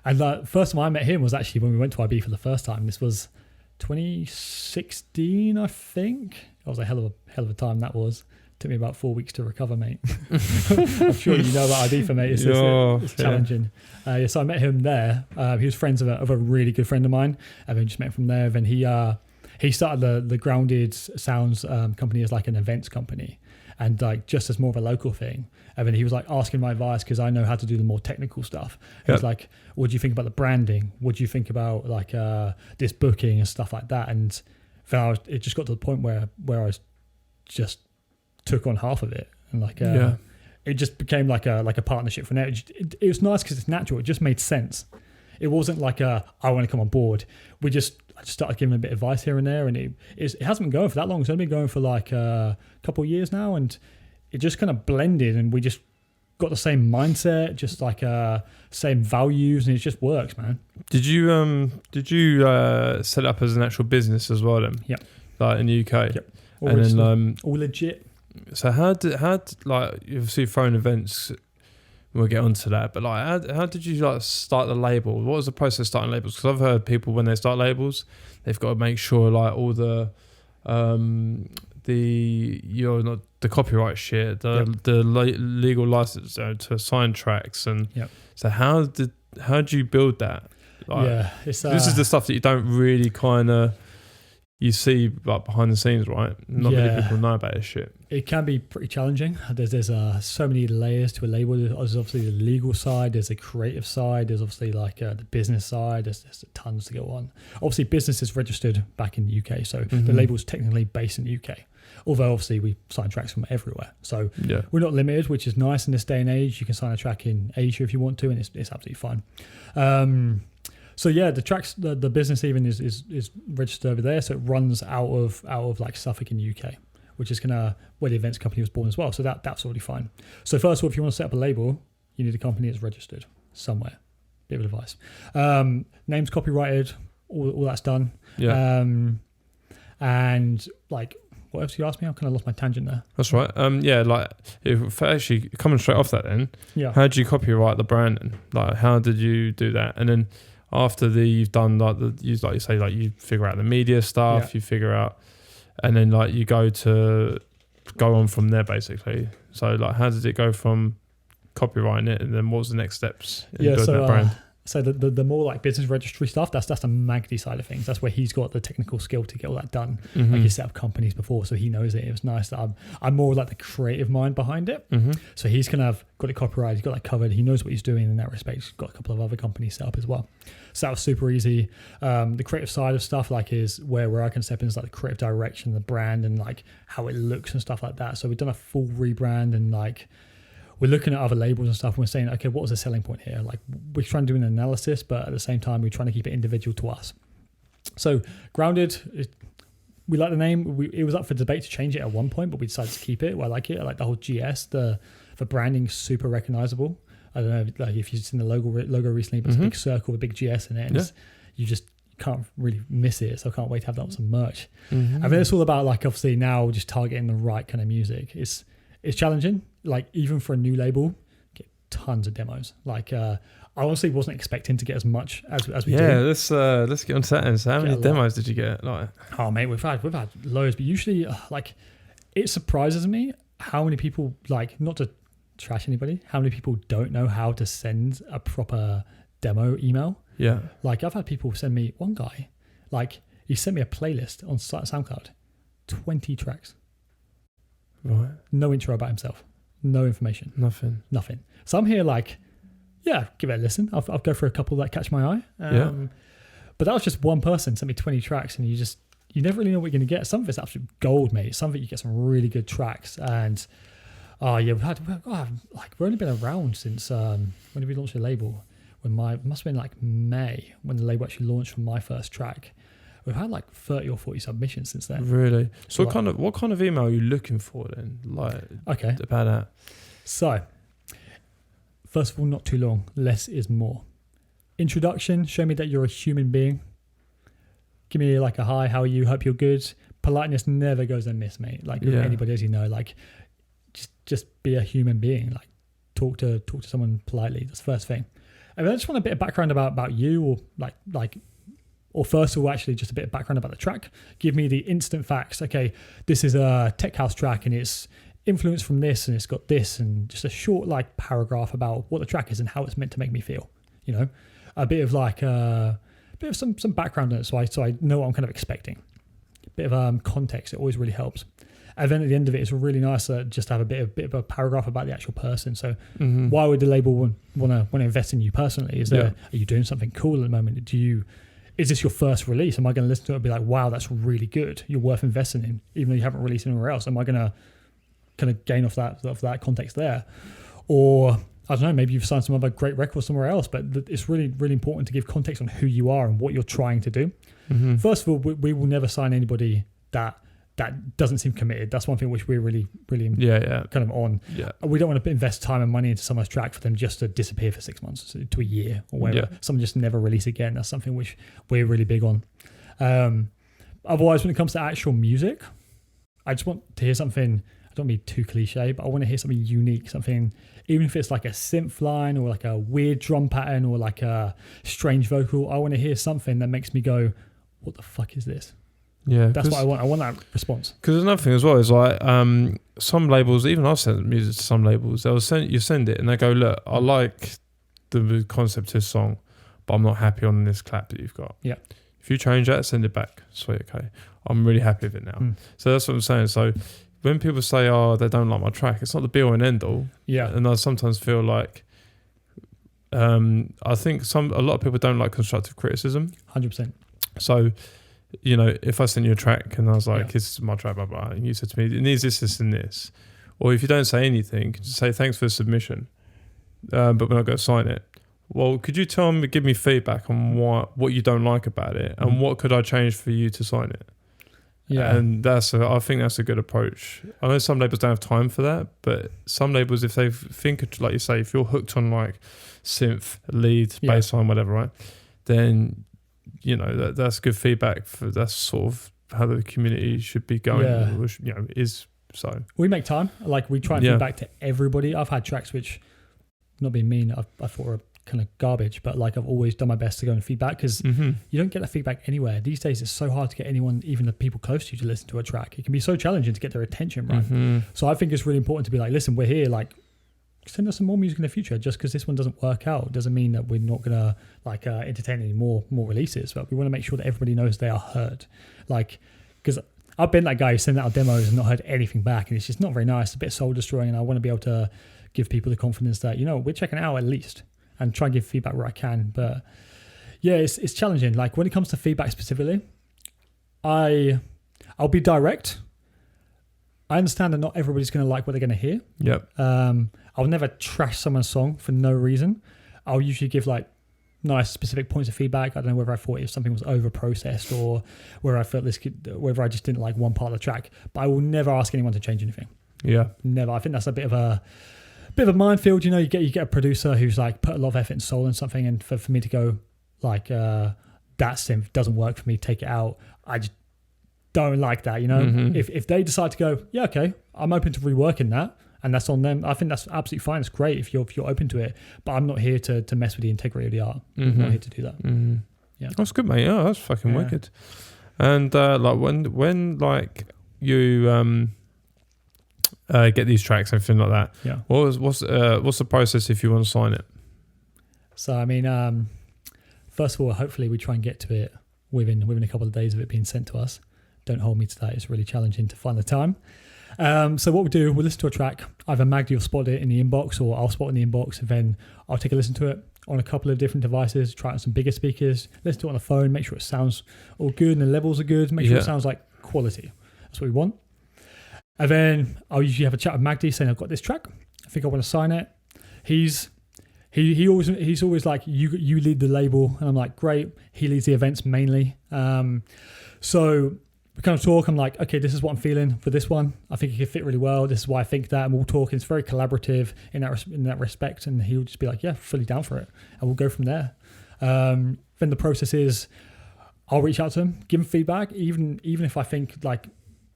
And the first time I met him was actually when we went to Ibiza the first time. This was 2016, I think. That was a hell of a time that was. Took me about 4 weeks to recover, mate. I'm sure you know about Ibiza, mate. It's challenging. So I met him there. He was friends of a really good friend of mine. And then just met him from there. Then he started the Grounded Sounds company as like an events company, and like just as more of a local thing. And then he was like asking my advice because I know how to do the more technical stuff. He was like, "What do you think about the branding? What do you think about like this booking and stuff like that?" And then it just got to the point where I was just took on half of it, and like it just became like a partnership from there. It was nice because it's natural. It just made sense. It wasn't like I want to come on board. I just started giving a bit of advice here and there, and it hasn't been going for that long. It's only been going for like a couple of years now, and it just kind of blended, and we just got the same mindset, just like same values, and it just works, man. Did you set up as an actual business as well then? Yeah. Like in the UK. Yep. And then all legit. So how did like you obviously thrown events? We'll get onto that, but like how did you like start the label? What was the process of starting labels? Because I've heard people when they start labels, they've got to make sure like all the you're not the copyright shit, the legal license to sign tracks, and so how did you build that? Like, this is the stuff that you don't really kind of you see like behind the scenes, right? Not many people know about this shit. It can be pretty challenging. There's so many layers to a label. There's obviously the legal side, there's the creative side, there's obviously like the business side, there's tons to go on. Obviously business is registered back in the UK, so the label is technically based in the UK. Although obviously we sign tracks from everywhere. So we're not limited, which is nice in this day and age. You can sign a track in Asia if you want to, and it's absolutely fine. So the tracks, the business even is registered over there. So it runs out of like Suffolk in the UK, which is where the events company was born as well. So that's already fine. So first of all, if you want to set up a label, you need a company that's registered somewhere. Bit of advice. Name's copyrighted, all that's done. Yeah. And like, what else you asked me? I've kind of lost my tangent there. That's right. Like if actually coming straight off that then, how did you copyright the branding? Like how did you do that? And then after you've done like you say like you figure out the media stuff, you figure out, and then like you go on from there basically. So like how did it go from copywriting it, and then what was the next steps in building that brand? So the more like business registry stuff, that's the Magdi side of things. That's where he's got the technical skill to get all that done. Like he's set up companies before, so he knows it. It was nice that I'm more like the creative mind behind it. So he's kind of got it copyrighted, he's got that covered. He knows what he's doing in that respect. He's got a couple of other companies set up as well. So that was super easy. The creative side of stuff like is where I can step in is like the creative direction, the brand, and like how it looks and stuff like that. So we've done a full rebrand, and like we're looking at other labels and stuff, and we're saying, okay, what was the selling point here? Like we're trying to do an analysis, but at the same time, we're trying to keep it individual to us. So Grounded, we like the name. It was up for debate to change it at one point, but we decided to keep it. I like it. I like the whole GS. The branding super recognizable. I don't know like if you've seen the logo recently, but it's a big circle with a big GS in it. And you just can't really miss it. So I can't wait to have that on some merch. I mean, it's all about like obviously now just targeting the right kind of music. It's challenging. Like even for a new label, get tons of demos. Like I honestly wasn't expecting to get as much as we do. Yeah, let's get on to that. So how many demos did you get? Like, oh mate, we've had loads, but usually like it surprises me how many people, like, not to trash anybody, how many people don't know how to send a proper demo email. Yeah. Like I've had people send me, one guy, like he sent me a playlist on SoundCloud, 20 tracks. Right. No intro about himself. No information. Nothing. So I'm here like, give it a listen. I'll go for a couple that catch my eye. But that was just one person sent me 20 tracks, and you never really know what you're going to get. Some of it's absolute gold, mate. Some of it you get some really good tracks. And we've only been around since when did we launch the label? Must have been like May when the label actually launched for my first track. We've had like 30 or 40 submissions since then. Really? So what kind of email are you looking for then? Like, okay, about that. So, first of all, not too long. Less is more. Introduction, show me that you're a human being. Give me like a hi, how are you? Hope you're good. Politeness never goes amiss, mate. Like anybody, as you know, like just be a human being. Like talk to someone politely. That's the first thing. And I just want a bit of background about you, or or first of all, actually just a bit of background about the track. Give me the instant facts. Okay, this is a tech house track and it's influenced from this and it's got this, and just a short like paragraph about what the track is and how it's meant to make me feel. You know, a bit of like some background on it, so I know what I'm kind of expecting. A bit of context. It always really helps. And then at the end of it, it's really nice just to have a bit of a paragraph about the actual person. So why would the label want to invest in you personally? Are you doing something cool at the moment? Is this your first release? Am I going to listen to it and be like, wow, that's really good. You're worth investing in, even though you haven't released anywhere else? Am I going to kind of gain off that context there? Or I don't know, maybe you've signed some other great records somewhere else, but it's really, really important to give context on who you are and what you're trying to do. First of all, we will never sign anybody that that doesn't seem committed. That's one thing which we're really kind of on. Yeah. We don't want to invest time and money into someone's track for them just to disappear for 6 months to a year or whatever. Someone just never release again. That's something which we're really big on. Otherwise, when it comes to actual music, I just want to hear something. I don't want to be too cliche, but I want to hear something unique, something, even if it's like a synth line or like a weird drum pattern or like a strange vocal. I want to hear something that makes me go, what the fuck is this? Yeah, that's what I want. I want that response. Because another thing as well is like some labels, even I've sent music to some labels, they'll send it and they go, look, I like the concept of this song, but I'm not happy on this clap that you've got. Yeah. If you change that, send it back. Sweet, okay. I'm really happy with it now. So that's what I'm saying. So when people say, oh, they don't like my track, it's not the be all and end all. Yeah. And I sometimes feel like I think a lot of people don't like constructive criticism. 100%. So, you know, if I sent you a track and I was like, this is my track, blah, blah, and you said to me, it needs this, this, and this. Or if you don't say anything, just say thanks for the submission, but we're not going to sign it. Well, could you give me feedback on what you don't like about it and what could I change for you to sign it? Yeah. And I think that's a good approach. I know some labels don't have time for that, but some labels, if they think, like you say, if you're hooked on like synth, lead, bass line, whatever, right, then, you know, that's good feedback. That's sort of how the community should be going, which, you know, is so. We make time. Like, we try and feedback to everybody. I've had tracks which, not being mean, I thought were kind of garbage, but like I've always done my best to go and feedback because you don't get that feedback anywhere. These days it's so hard to get anyone, even the people close to you, to listen to a track. It can be so challenging to get their attention, right? So I think it's really important to be like, listen, we're here, like, send us some more music in the future. Just because this one doesn't work out doesn't mean that we're not gonna like entertain any more releases, but we want to make sure that everybody knows they are heard. Like, because I've been that guy who sent out demos and not heard anything back, and it's just not very nice. It's a bit soul destroying, and I want to be able to give people the confidence that, you know, we're checking it out at least, and try and give feedback where I can. But yeah, it's challenging. Like, when it comes to feedback specifically, I'll be direct. I understand that not everybody's going to like what they're going to hear. Yep. I'll never trash someone's song for no reason. I'll usually give like nice specific points of feedback. I don't know whether I thought if something was over processed or where I felt whether I just didn't like one part of the track. But I will never ask anyone to change anything. Yeah. Never. I think that's a bit of a minefield. You know, you get a producer who's like put a lot of effort and soul in something, and for me to go like that synth doesn't work for me, take it out. I just don't like that. You know, if they decide to go, yeah, okay, I'm open to reworking that, and that's on them. I think that's absolutely fine. It's great if you're open to it, but I'm not here to mess with the integrity of the art. I'm not here to do that. Yeah, that's good, mate. Yeah, that's fucking wicked. And like when like you get these tracks, everything like that. Yeah. What's the process if you want to sign it? So I mean, first of all, hopefully we try and get to it within a couple of days of it being sent to us. Don't hold me to that. It's really challenging to find the time. So what we'll do, we'll listen to a track. Either Magdi will spot it in the inbox, or I'll spot it in the inbox, and then I'll take a listen to it on a couple of different devices, try it on some bigger speakers, listen to it on the phone, make sure it sounds all good and the levels are good, make sure it sounds like quality. That's what we want. And then I'll usually have a chat with Magdi saying, I've got this track, I think I want to sign it. He's always like, you lead the label, and I'm like, great. He leads the events mainly. So we kind of talk. I'm like, okay, this is what I'm feeling for this one. I think it could fit really well. This is why I think that, and we'll talk. It's very collaborative in that respect, and he'll just be like, yeah, fully down for it, and we'll go from there. Then the process is, I'll reach out to him, give him feedback, even if I think like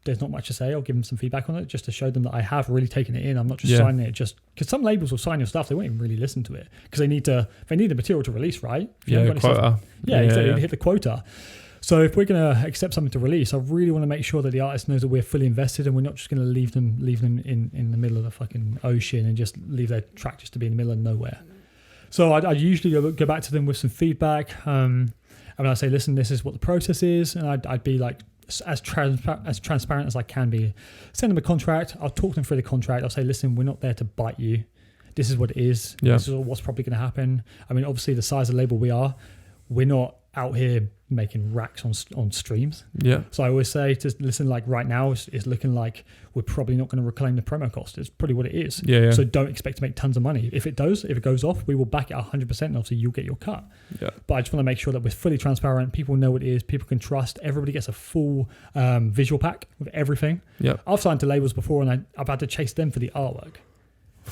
there's not much to say, I'll give them some feedback on it just to show them that I have really taken it in. I'm not just signing it just because some labels will sign your stuff, they won't even really listen to it because they need the material to release, right? If you haven't got quota. Stuff, exactly, hit the quota. So if we're going to accept something to release, I really want to make sure that the artist knows that we're fully invested, and we're not just going to leave them in the middle of the fucking ocean and just leave their track just to be in the middle of nowhere. So I'd usually go back to them with some feedback. And I'd say, listen, this is what the process is, and I'd be like as transparent as I can be. Send them a contract. I'll talk them through the contract. I'll say, listen, we're not there to bite you. This is what it is. Yeah. This is what's probably going to happen. I mean, obviously, the size of the label we are, we're not out here making racks on streams. Yeah. So I always say to listen, like right now, it's looking like we're probably not going to reclaim the promo cost. It's probably what it is. Yeah. So don't expect to make tons of money. If it goes off, we will back it 100%, and obviously you'll get your cut. Yeah. But I just want to make sure that we're fully transparent. People know what it is. People can trust. Everybody gets a full visual pack with everything. Yeah. I've signed to labels before, and I've had to chase them for the artwork.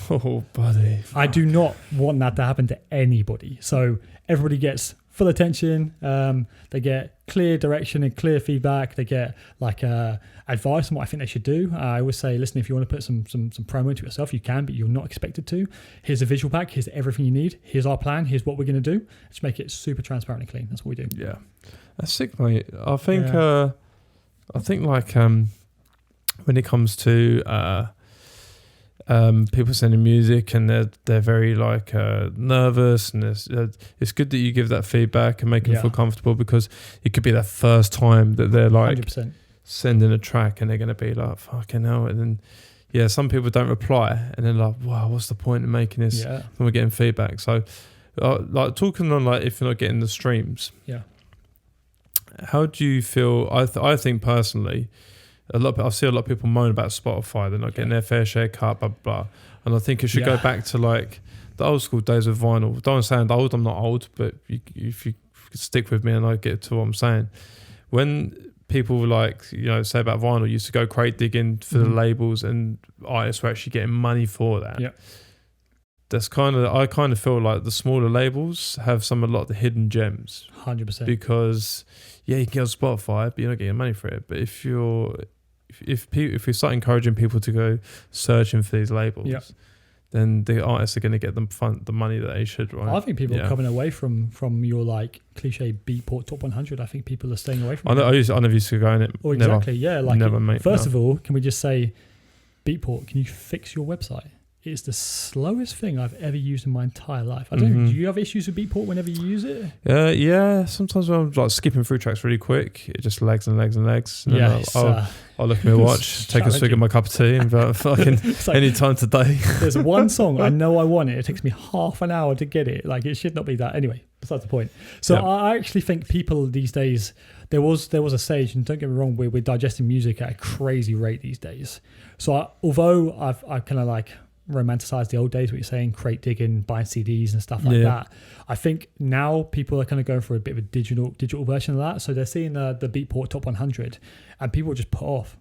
Oh, buddy. I do not want that to happen to anybody. So everybody gets full attention. They get clear direction and clear feedback. They get like advice on what I think they should do. I always say, listen, if you want to put some promo into yourself, you can, but you're not expected to. Here's a visual pack. Here's everything you need. Here's our plan. Here's what we're going to do. Let's make it super transparent and clean. That's what we do. Yeah, that's sick, mate. I think like when it comes to people sending music and they're very like nervous, and it's good that you give that feedback and make them feel comfortable, because it could be their first time that they're like 100%. sending a track and they're going to be like, fucking hell. And then some people don't reply and they're like, wow, what's the point in making this when we're getting feedback? So like talking on like if you're not getting the streams, how do you feel? I think personally, I see a lot of people moan about Spotify. They're not getting their fair share cut, blah, blah. And I think it should go back to like the old school days of vinyl. Don't sound old, I'm not old, but if you stick with me and I get to what I'm saying. When people like, say about vinyl, used to go crate digging for the labels, and artists were actually getting money for that. Yeah. That's I kind of feel like the smaller labels have a lot of the hidden gems. 100%. Because you can get on Spotify, but you're not getting money for it. But if we start encouraging people to go searching for these labels, then the artists are going to get the money that they should, right? I think people are coming away from your like cliche Beatport top 100. I think people are staying away from it. I never used to go in it. Oh, exactly. First of all, can we just say, Beatport, can you fix your website? It's the slowest thing I've ever used in my entire life. I don't know. Do you have issues with Beatport whenever you use it? Yeah. Sometimes when I'm like skipping through tracks really quick, it just lags and lags and lags. And I'll look at my watch, take a swig of my cup of tea, and fucking like, any time today. There's one song I know I want it. It takes me half an hour to get it. Like, it should not be that. Anyway, besides the point. So I actually think people these days, there was a stage, and don't get me wrong, we're digesting music at a crazy rate these days. So although I've kind of like romanticize the old days, what you're saying, crate digging, buying CDs and stuff like that. I think now people are kind of going for a bit of a digital version of that. So they're seeing the Beatport top 100, and people just put off.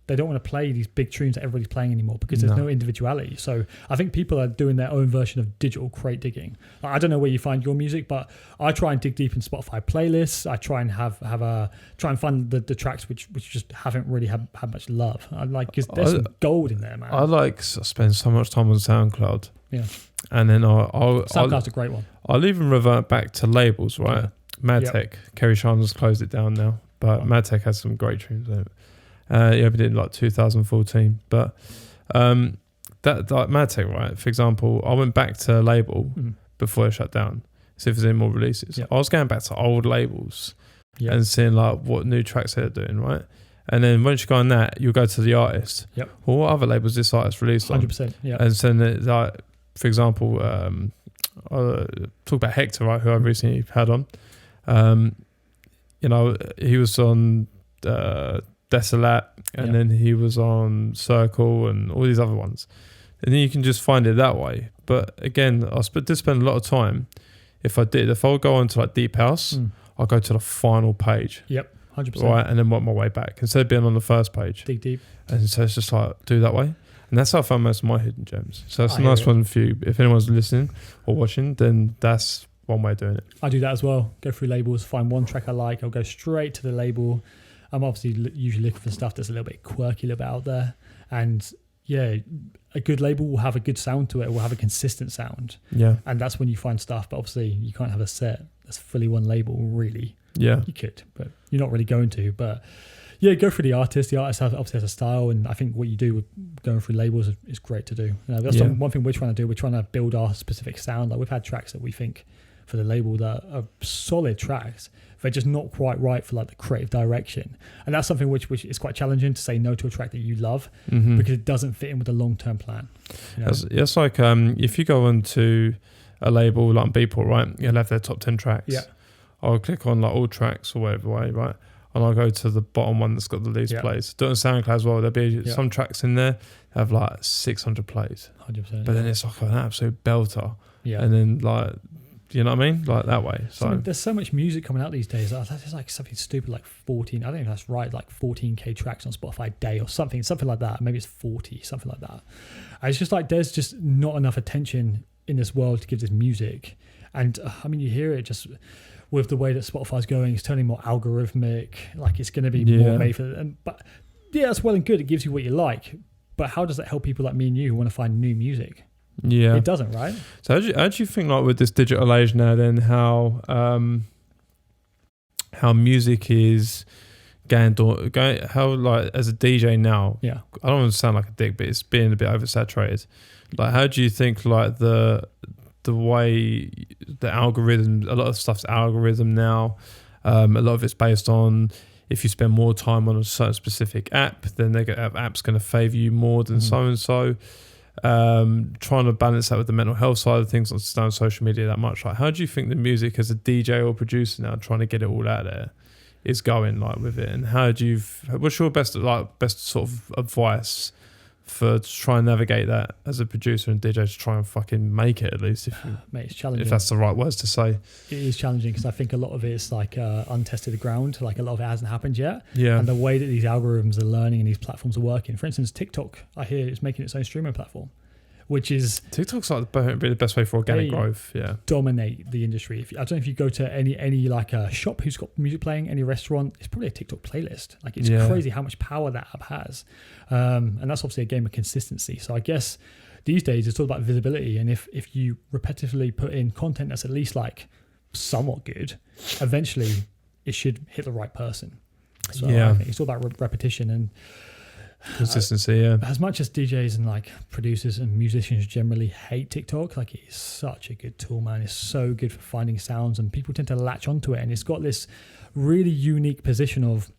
They don't want to play these big tunes that everybody's playing anymore because there's no individuality. So I think people are doing their own version of digital crate digging. Like, I don't know where you find your music, but I try and dig deep in Spotify playlists. I try and try and find the tracks which just haven't really had much love. I like, because there's some gold in there, man. I spend so much time on SoundCloud. Yeah. And then SoundCloud's a great one. I'll even revert back to labels, right? Madtech. Kerry Sharman's closed it down now, but Madtech has some great tunes in it. We did in like 2014, but that like Madtech, right? For example, I went back to a label before it shut down, see if there's any more releases. I was going back to old labels and seeing like what new tracks they're doing, right? And then once you go on that, you'll go to the artist. Well, what other labels this artist released on? 100%. Yeah. And so like, for example, I'll talk about Hector, right? Who I recently had on. He was on Desolate, and then he was on Circle and all these other ones, and then you can just find it that way. But again, I did spend a lot of time. If I would go on to like Deep House, I'll go to the final page. 100%. Right, and then work my way back instead of being on the first page. Dig deep. And so it's just like do that way, and that's how I found most of my hidden gems. So that's a nice one for you. If anyone's listening or watching, then that's one way of doing it. I do that as well. Go through labels, find one track I like. I'll go straight to the label. I'm obviously usually looking for stuff that's a little bit quirky, a little bit out there. And a good label will have a good sound to it. It will have a consistent sound. Yeah. And that's when you find stuff. But obviously, you can't have a set that's fully one label, really. Yeah. You could, but you're not really going to. But go through the artist. The artist obviously has a style. And I think what you do with going through labels is great to do. That's one thing we're trying to do. We're trying to build our specific sound. Like, we've had tracks that we think for the label that are solid tracks. They're just not quite right for like the creative direction, and that's something which is quite challenging, to say no to a track that you love because it doesn't fit in with the long-term plan. It's like if you go onto a label like Beatport, right? You'll have their top 10 tracks. I'll click on like all tracks or whatever way, right? And I'll go to the bottom one that's got the least plays. Do it on SoundCloud as well. There'll be some tracks in there that have like 600 plays. 100%. But then it's like an absolute belter. Yeah. And then like, you know what I mean? Like that way. So there's so much music coming out these days. There's like something stupid like 14, I don't know if that's right, like 14K tracks on Spotify a day or something like that. Maybe it's 40, something like that. And it's just like there's just not enough attention in this world to give this music. And I mean, you hear it just with the way that Spotify's going, it's turning more algorithmic, like it's going to be more made for them. But yeah, that's well and good. It gives you what you like. But how does that help people like me and you who want to find new music? Yeah, it doesn't, right? So how do you think, like with this digital age now, then how music is going how like as a DJ now? Yeah, I don't want to sound like a dick, but it's being a bit oversaturated. Like, how do you think like the way the algorithm, a lot of stuff's algorithm now, a lot of it's based on if you spend more time on a certain specific app, then app's going to favour you more than so and so. Trying to balance that with the mental health side of things, not on social media that much. Like, how do you think the music as a DJ or producer now, trying to get it all out there, is going like with it? And what's your best sort of advice for to try and navigate that as a producer and DJ to try and fucking make it, at least Mate, it's challenging. If that's the right words to say. It is challenging because I think a lot of it is like untested ground. Like a lot of it hasn't happened yet. Yeah. And the way that these algorithms are learning and these platforms are working. For instance, TikTok, I hear, is making its own streaming platform, which is TikTok's like the best way for organic growth. Yeah, dominate the industry. I don't know if you go to any like a shop who's got music playing, any restaurant, it's probably a TikTok playlist. Like it's crazy how much power that app has, and that's obviously a game of consistency. So I guess these days it's all about visibility, and if you repetitively put in content that's at least like somewhat good, eventually it should hit the right person. So I think it's all about repetition and consistency. As much as DJs and like producers and musicians generally hate TikTok, like it's such a good tool, man. It's so good for finding sounds, and people tend to latch onto it, and it's got this really unique position of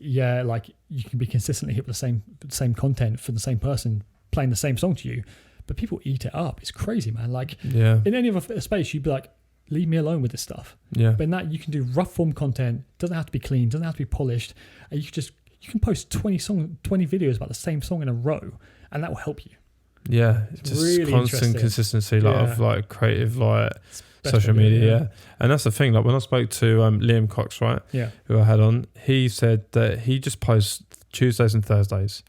like you can be consistently hit with the same content for the same person playing the same song to you, but people eat it up. It's crazy, man. Like in any other space you'd be like, leave me alone with this stuff. But in that you can do rough form content, doesn't have to be clean, doesn't have to be polished, and you can post 20 videos about the same song in a row, and that will help you. Yeah, it's just really constant consistency, of like creative, like social media. And that's the thing. Like when I spoke to Liam Cox, right? Yeah, who I had on, he said that he just posts Tuesdays and Thursdays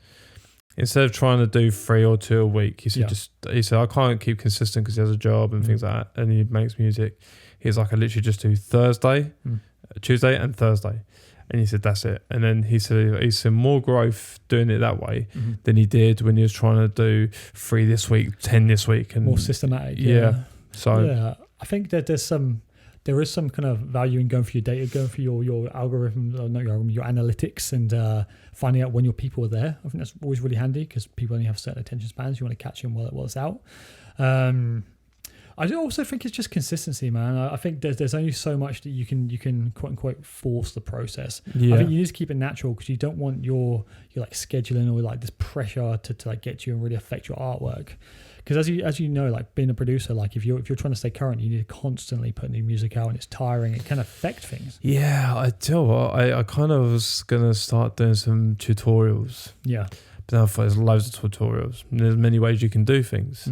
instead of trying to do 3 or 2 a week. He said I can't keep consistent because he has a job and things like that, and he makes music. He's like, I literally just do Tuesday and Thursday. And he said, that's it. And then he said he's seen more growth doing it that way than he did when he was trying to do 3 this week, 10 this week. And more systematic. Yeah. So I think that there is some kind of value in going for your data, going for your algorithm, or not your algorithm, your analytics, and finding out when your people are there. I think that's always really handy because people only have certain attention spans. You want to catch them while it's out. I also think it's just consistency, man. I think there's only so much that you can quote unquote force the process. I think you need to keep it natural because you don't want your like scheduling or like this pressure to like get you and really affect your artwork. Because as you know, like being a producer, like if you're trying to stay current, you need to constantly put new music out, and it's tiring. It can affect things. Yeah, I tell you what, I kind of was gonna start doing some tutorials. Yeah, but now there's loads of tutorials. There's many ways you can do things.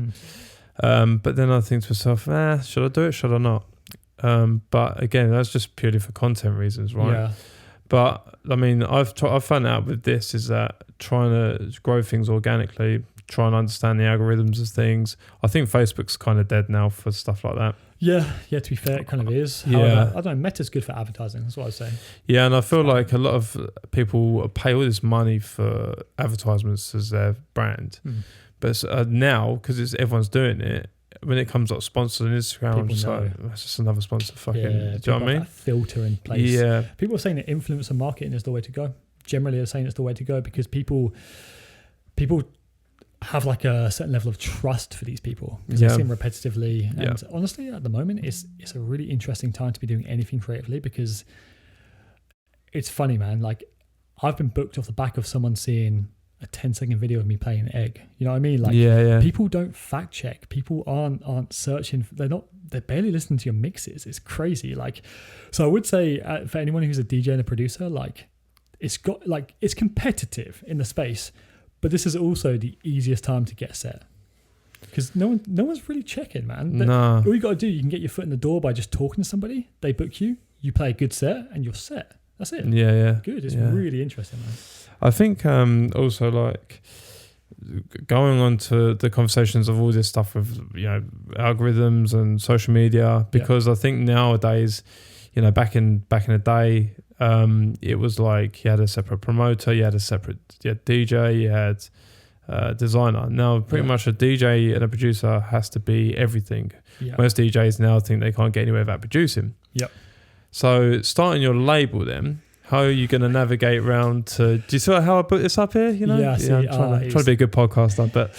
But then I think to myself, should I do it? Should I not? But again, that's just purely for content reasons, right? Yeah. But I mean, I've found out with this is that trying to grow things organically, trying to understand the algorithms of things. I think Facebook's kind of dead now for stuff like that. Yeah. To be fair, it kind of is. However, I don't know. Meta's good for advertising. That's what I say. Yeah, and I feel like a lot of people pay all this money for advertisements as their brand. But now, because everyone's doing it, when it comes up sponsored on Instagram, it's just another sponsor. Fucking, do you know what I mean? That filter in place. Yeah. People are saying that influencer marketing is the way to go. Generally, they're saying it's the way to go because people have like a certain level of trust for these people because they see them repetitively. And honestly, at the moment, it's a really interesting time to be doing anything creatively because it's funny, man. Like I've been booked off the back of someone seeing a 10-second video of me playing an egg. You know what I mean? Like, people don't fact check. People aren't searching. They're barely listening to your mixes. It's crazy. Like, so I would say for anyone who's a DJ and a producer, like, it's competitive in the space, but this is also the easiest time to get set. Because no one's really checking, man. No. All you got to do, you can get your foot in the door by just talking to somebody. They book you. You play a good set, and you're set. That's it. Yeah. Good. It's really interesting, man. I think also, like, going on to the conversations of all this stuff with, you know, algorithms and social media, because I think nowadays, you know, back in the day, it was like you had a separate promoter, you had DJ, you had designer. Now pretty much a DJ and a producer has to be everything. Most DJs now think they can't get anywhere without producing. So starting your label, then how are you going to navigate around to, do you see how I put this up here? You know, I'm trying to be a good podcaster, but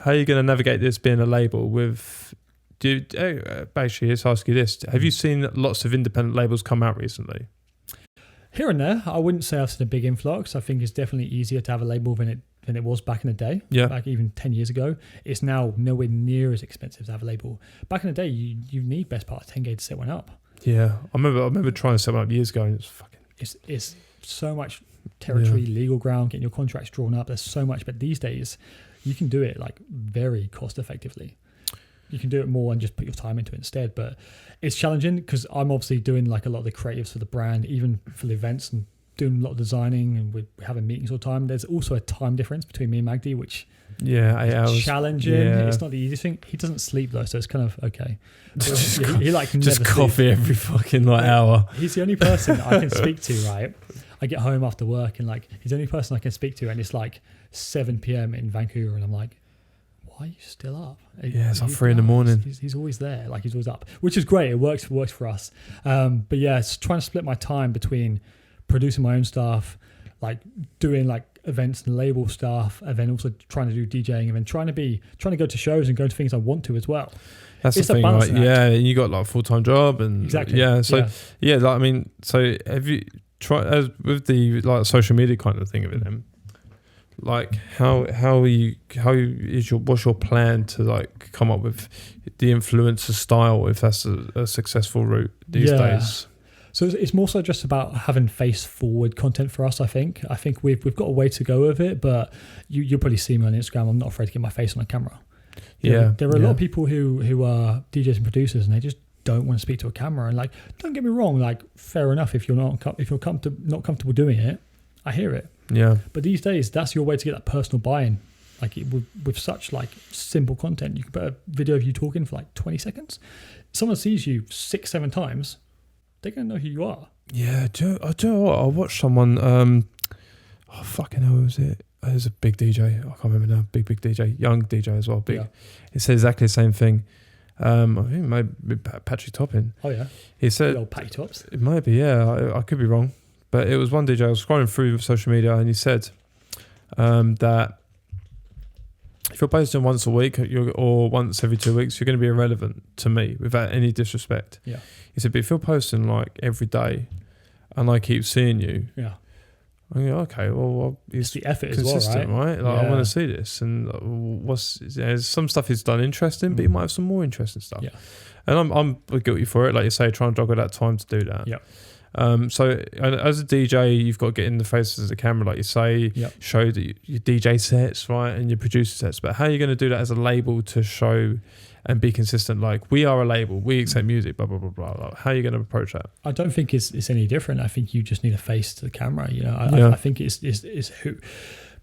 how are you going to navigate this being a label with? Basically, let's ask you this: have you seen lots of independent labels come out recently? Here and there. I wouldn't say I've seen a big influx. I think it's definitely easier to have a label than it was back in the day. Like even 10 years ago. It's now nowhere near as expensive to have a label. Back in the day, you need best part of 10K to set one up. Yeah, I remember trying to set one up years ago, and it's so much territory, legal ground, getting your contracts drawn up. There's so much, but these days you can do it like very cost effectively. You can do it more and just put your time into it instead. But it's challenging because I'm obviously doing like a lot of the creatives for the brand, even for the events, and doing a lot of designing, and we're having meetings all the time. There's also a time difference between me and Magdi, which 8 hours. Challenging. It's not the easiest thing. He doesn't sleep though, so it's kind of okay. He like just never coffee sleeps. Every fucking hour. He's the only person I can speak to, right? I get home after work and like he's the only person I can speak to, and it's like 7 p.m. in Vancouver, and I'm like, why are you still up? It's like 3 a.m. He's always there, like he's always up, which is great. It works for us. But yeah, it's trying to split my time between producing my own stuff, like doing like events and label stuff, and then also trying to do DJing, and then trying to go to shows and go to things I want to as well. That's it's the thing, right? Yeah, you got like a full-time job, and exactly. Like, I mean, so have you tried as with the like social media kind of thing of it then? Like what's your plan to like come up with the influencer style if that's a successful route these days? So it's more so just about having face forward content for us. I think we've got a way to go with it, but you'll probably see me on Instagram. I'm not afraid to get my face on a camera. There are a lot of people who are DJs and producers, and they just don't want to speak to a camera. And like, don't get me wrong, like fair enough if you're not comfortable doing it. I hear it. Yeah. But these days, that's your way to get that personal buy-in. Like with such like simple content, you can put a video of you talking for like 20 seconds. Someone sees you 6-7 times, they're gonna know who you are. Yeah. Do you know what? I watched someone. Fucking hell, was it? It was a big DJ. I can't remember now. Big DJ, young DJ as well. Big. Yeah. He said exactly the same thing. I think maybe Patrick Topping. Oh yeah. He said the old Patty Tops. It might be. Yeah, I could be wrong. But it was one DJ, I was scrolling through social media, and he said that if you're posting once a week or once every 2 weeks, you're going to be irrelevant to me without any disrespect. Yeah. He said, but if you're posting like every day and I keep seeing you, I go, okay, well, it's the effort consistent, as well, right? Like, I want to see this. And some stuff he's done interesting, but he might have some more interesting stuff. Yeah. And I'm guilty for it. Like you say, try and juggle that time to do that. Yeah. So as a DJ, you've got to get in the faces of the camera, like you say, show that your DJ sets, right, and your producer sets. But how are you going to do that as a label to show and be consistent? Like, we are a label, we accept music, blah, blah, blah, blah. Like, how are you going to approach that? I don't think it's any different. I think you just need a face to the camera. You know, I think it's who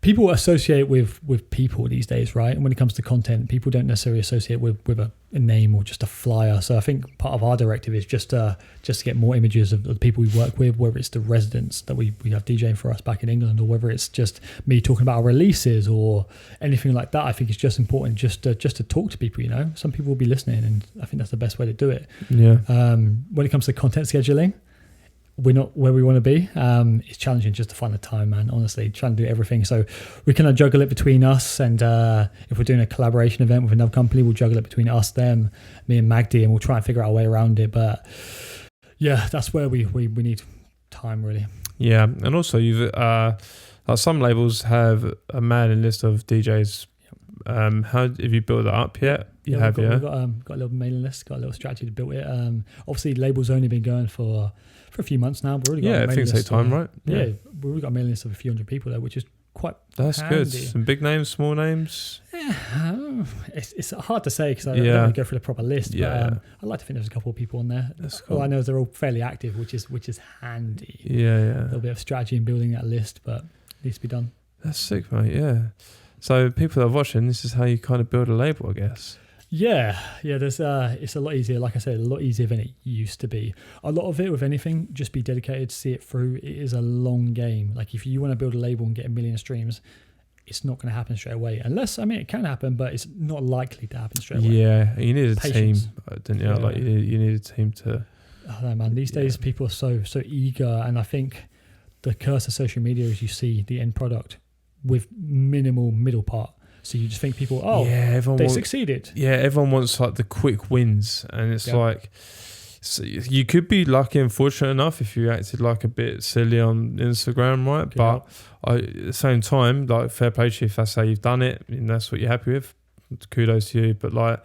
people associate with people these days, right? And when it comes to content, people don't necessarily associate with a name or just a flyer. So I think part of our directive is just to get more images of the people we work with, whether it's the residents that we have DJing for us back in England, or whether it's just me talking about our releases or anything like that. I think it's just important just to talk to people. You know, some people will be listening, and I think that's the best way to do it. Yeah. When it comes to content scheduling, we're not where we want to be. It's challenging just to find the time, man, honestly, trying to do everything. So we kind of juggle it between us, and if we're doing a collaboration event with another company, we'll juggle it between us, them, me and Magdi, and we'll try and figure out our way around it. But yeah, that's where we need time, really. Yeah. And also you've Like some labels have a mailing list of DJs. How have you built that up yet? We've got a little mailing list, got a little strategy to build it. Obviously, the label's only been going for a few months now. We've already got a mailing things take list, time, right? Yeah, we've already got a mailing list of a few hundred people there, which is quite That's handy. good. Some big names, small names. It's hard to say because I don't want to go through the proper list. Yeah. But I'd like to think there's a couple of people on there. That's cool. All I know is they're all fairly active, which is handy. Yeah. A little bit of strategy in building that list, but it needs to be done. That's sick, mate. Yeah. So people that are watching, this is how you kind of build a label, I guess. Yeah. There's it's a lot easier. Like I said, a lot easier than it used to be. A lot of it, with anything, just be dedicated, see it through. It is a long game. Like if you want to build a label and get 1 million streams, it's not going to happen straight away. Unless, it can happen, but it's not likely to happen straight away. Yeah, you need a Patience. team, didn't you? Yeah. Like you need a team to. Oh no, man! These days, people are so eager, and I think the curse of social media is you see the end product with minimal middle part. So you just think people, they succeeded. Yeah, everyone wants like the quick wins, and it's like, so you could be lucky and fortunate enough if you acted like a bit silly on Instagram, right? Yeah. But at the same time, like fair play to you if that's how you've done it and that's what you're happy with. Kudos to you. But like,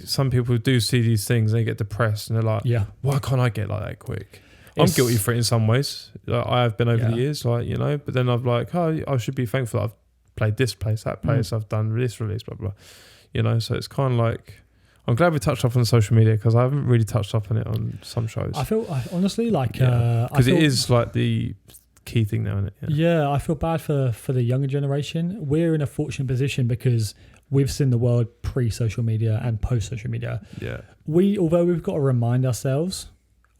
some people do see these things and they get depressed and they're like, why can't I get like that quick? I'm guilty for it in some ways. Like, I have been over the years, like, but then I'm like, I should be thankful that I've played this place, that place, I've done this release, blah, blah. So it's kind of like, I'm glad we touched up on social media because I haven't really touched up on it on some shows. I feel honestly like because it is like the key thing now, isn't it? Yeah, I feel bad for the younger generation. We're in a fortunate position because we've seen the world pre-social media and post-social media. Yeah. Although we've got to remind ourselves,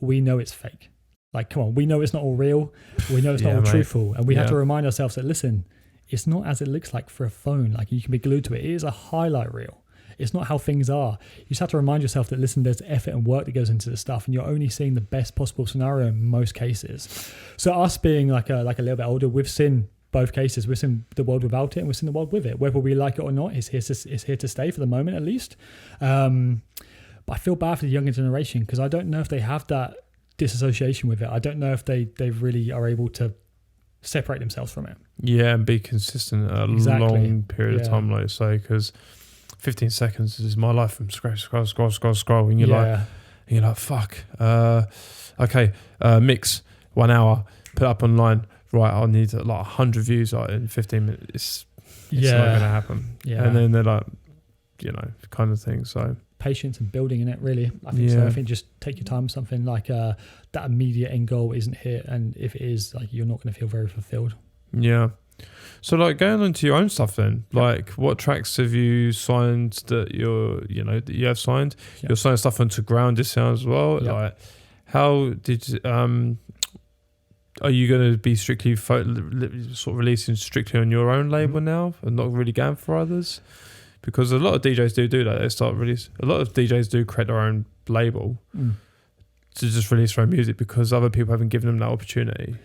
we know it's fake. Like, come on, we know it's not all real. We know it's not all truthful. And we have to remind ourselves that, listen, it's not as it looks like for a phone. Like, you can be glued to it. It is a highlight reel. It's not how things are. You just have to remind yourself that, listen, there's effort and work that goes into this stuff, and you're only seeing the best possible scenario in most cases. So us being like a little bit older, we've seen both cases. We've seen the world without it, and we've seen the world with it. Whether we like it or not, it's here to stay for the moment, at least. But I feel bad for the younger generation because I don't know if they have that disassociation with it. I don't know if they really are able to separate themselves from it. Yeah, and be consistent at a long period of time, like you say, because 15 seconds is my life from scroll, and you're like, fuck. Okay, mix 1 hour, put up online. Right, I'll need like 100 views in 15 minutes. It's not going to happen. Yeah, and then they're like, kind of thing. So patience and building in it, really. I think so. I think just take your time with something like that immediate end goal isn't hit, and if it is, like, you're not going to feel very fulfilled. Yeah. So like going into your own stuff then, like what tracks have you signed that that you have signed? Yep. You're signing stuff onto Grounded Sound as well. Yep. Like how did are you going to be strictly sort of releasing strictly on your own label now and not really going for others? Because a lot of DJs do that. They start release. A lot of DJs do create their own label to just release their own music because other people haven't given them that opportunity.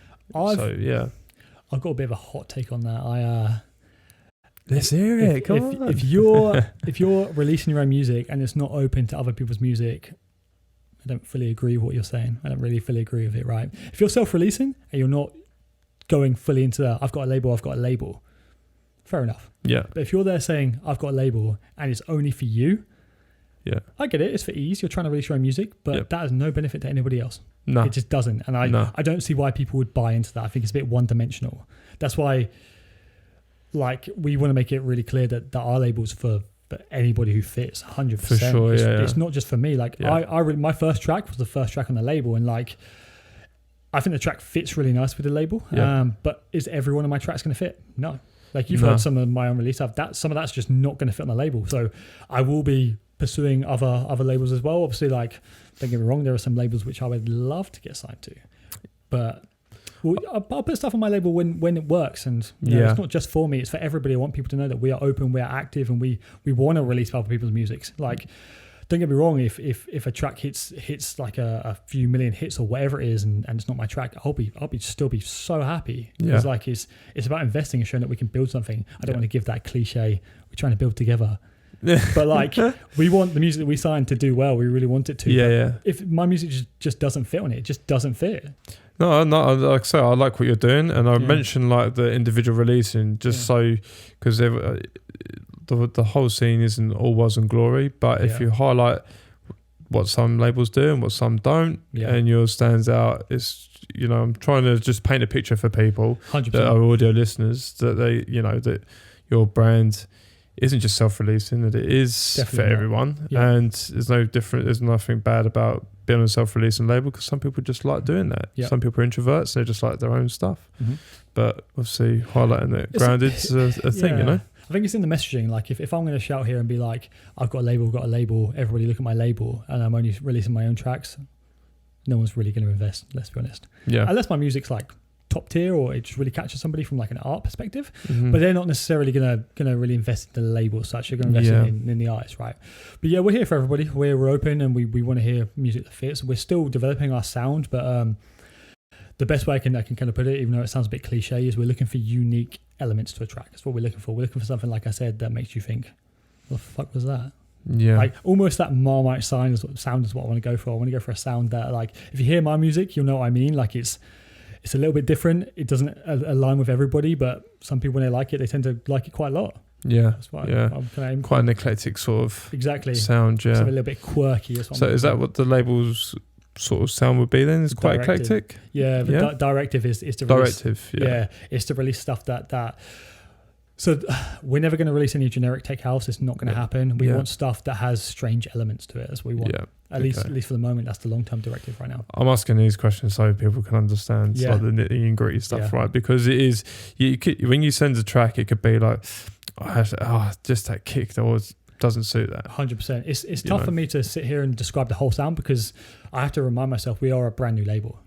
I've got a bit of a hot take on that. Let's hear it. Come on. If you're releasing your own music and it's not open to other people's music, I don't fully agree with what you're saying. I don't really fully agree with it, right? If you're self-releasing and you're not going fully into that, I've got a label, fair enough. Yeah. But if you're there saying, I've got a label and it's only for you, I get it. It's for ease. You're trying to release your own music, but that has no benefit to anybody else. No. It just doesn't. And I don't see why people would buy into that. I think it's a bit one-dimensional. That's why, like, we want to make it really clear that our label's for anybody who fits 100%. For sure, it's not just for me. Like, my first track was the first track on the label, and like, I think the track fits really nice with the label. But is every one of my tracks going to fit? No. Like, you've heard some of my own release stuff. Some of that's just not going to fit on the label. So I will be pursuing other labels as well. Obviously, like, don't get me wrong, there are some labels which I would love to get signed to, but I'll put stuff on my label when it works, and it's not just for me, it's for everybody. I want people to know that we are open, we are active, and we want to release other people's music. Like, don't get me wrong, if a track hits like a few million hits or whatever it is, and it's not my track, I'll still be so happy. Because like it's about investing and showing that we can build something. I don't want to give that cliche, we're trying to build together. But like, we want the music that we sign to do well. We really want it to. If my music just doesn't fit on it, it just doesn't fit. No, like I say, I like what you're doing, and I mentioned like the individual releasing just so because the whole scene isn't all was and glory, but if you highlight what some labels do and what some don't, and yours stands out, it's I'm trying to just paint a picture for people 100%. that are audio listeners that they that your brand isn't just self-releasing, that it is Definitely for not. everyone, and there's nothing bad about being on a self-releasing label because some people just like doing that. Some people are introverts, they just like their own stuff. But obviously highlighting it grounded's a thing, I think it's in the messaging. Like if I'm going to shout here and be like, I've got a label, everybody look at my label, and I'm only releasing my own tracks, no one's really going to invest, let's be honest. Unless my music's like top tier or it just really catches somebody from like an art perspective, but they're not necessarily gonna really invest in the label as such. They're gonna invest in the artist, right? But we're here for everybody. We're open and we want to hear music that fits. We're still developing our sound, but the best way I can kind of put it, even though it sounds a bit cliche, is we're looking for unique elements to a track. That's what we're looking for. We're looking for something, like I said, that makes you think, what the fuck was that? Like almost that Marmite sound is what I want to go for. I want to go for a sound that, like, if you hear my music, you'll know what I mean. Like it's a little bit different. It doesn't align with everybody, but some people, when they like it, they tend to like it quite a lot. That's why I'm quite an eclectic sort of sound. Something a little bit quirky. So is that what the label's sort of sound would be then? It's quite eclectic. Directive is to release, it's to release stuff that. So we're never going to release any generic tech house. It's not going to happen. We want stuff that has strange elements to it, as we want. At least for the moment, that's the long-term directive right now. I'm asking these questions so people can understand like the nitty and gritty stuff, right? Because it is, when you send a track, it could be like, just that kick that doesn't suit that. 100%. It's tough for me to sit here and describe the whole sound because I have to remind myself we are a brand new label.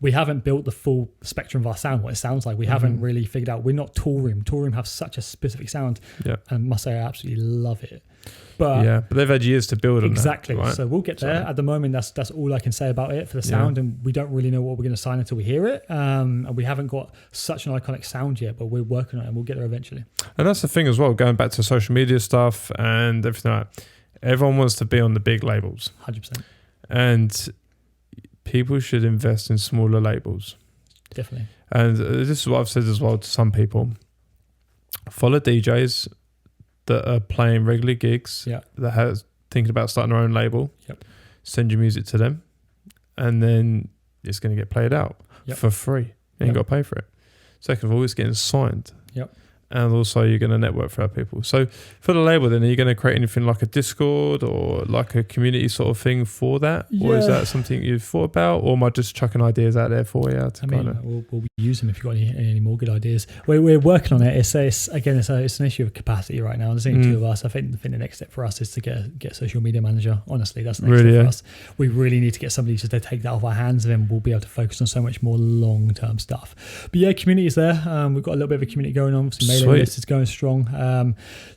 We haven't built the full spectrum of our sound, what it sounds like. We haven't really figured out. We're not Tool Room. Tool Room have such a specific sound, and I must say I absolutely love it. But they've had years to build on that, right? So we'll get there. At the moment, that's all I can say about it for the sound, and we don't really know what we're going to sign until we hear it. And we haven't got such an iconic sound yet, but we're working on it, and we'll get there eventually. And that's the thing as well. Going back to social media stuff and everything like that, everyone wants to be on the big labels. 100%. And people should invest in smaller labels. Definitely. And this is what I've said as well to some people. Follow DJs that are playing regular gigs, that has thinking about starting their own label. Send your music to them, and then it's going to get played out for free. You ain't got to pay for it. Second of all, it's getting signed. And also you're going to network for our people. So for the label then, are you going to create anything like a Discord or like a community sort of thing for that? Or is that something you've thought about? Or am I just chucking ideas out there for you? We'll use them if you've got any more good ideas. We're working on it. It's an issue of capacity right now. There's only two of us. I think the next step for us is to get a social media manager. Honestly, that's the next step for us. We really need to get somebody just to take that off our hands, and then we'll be able to focus on so much more long-term stuff. But community is there. We've got a little bit of a community going on. Some mailing list is going strong.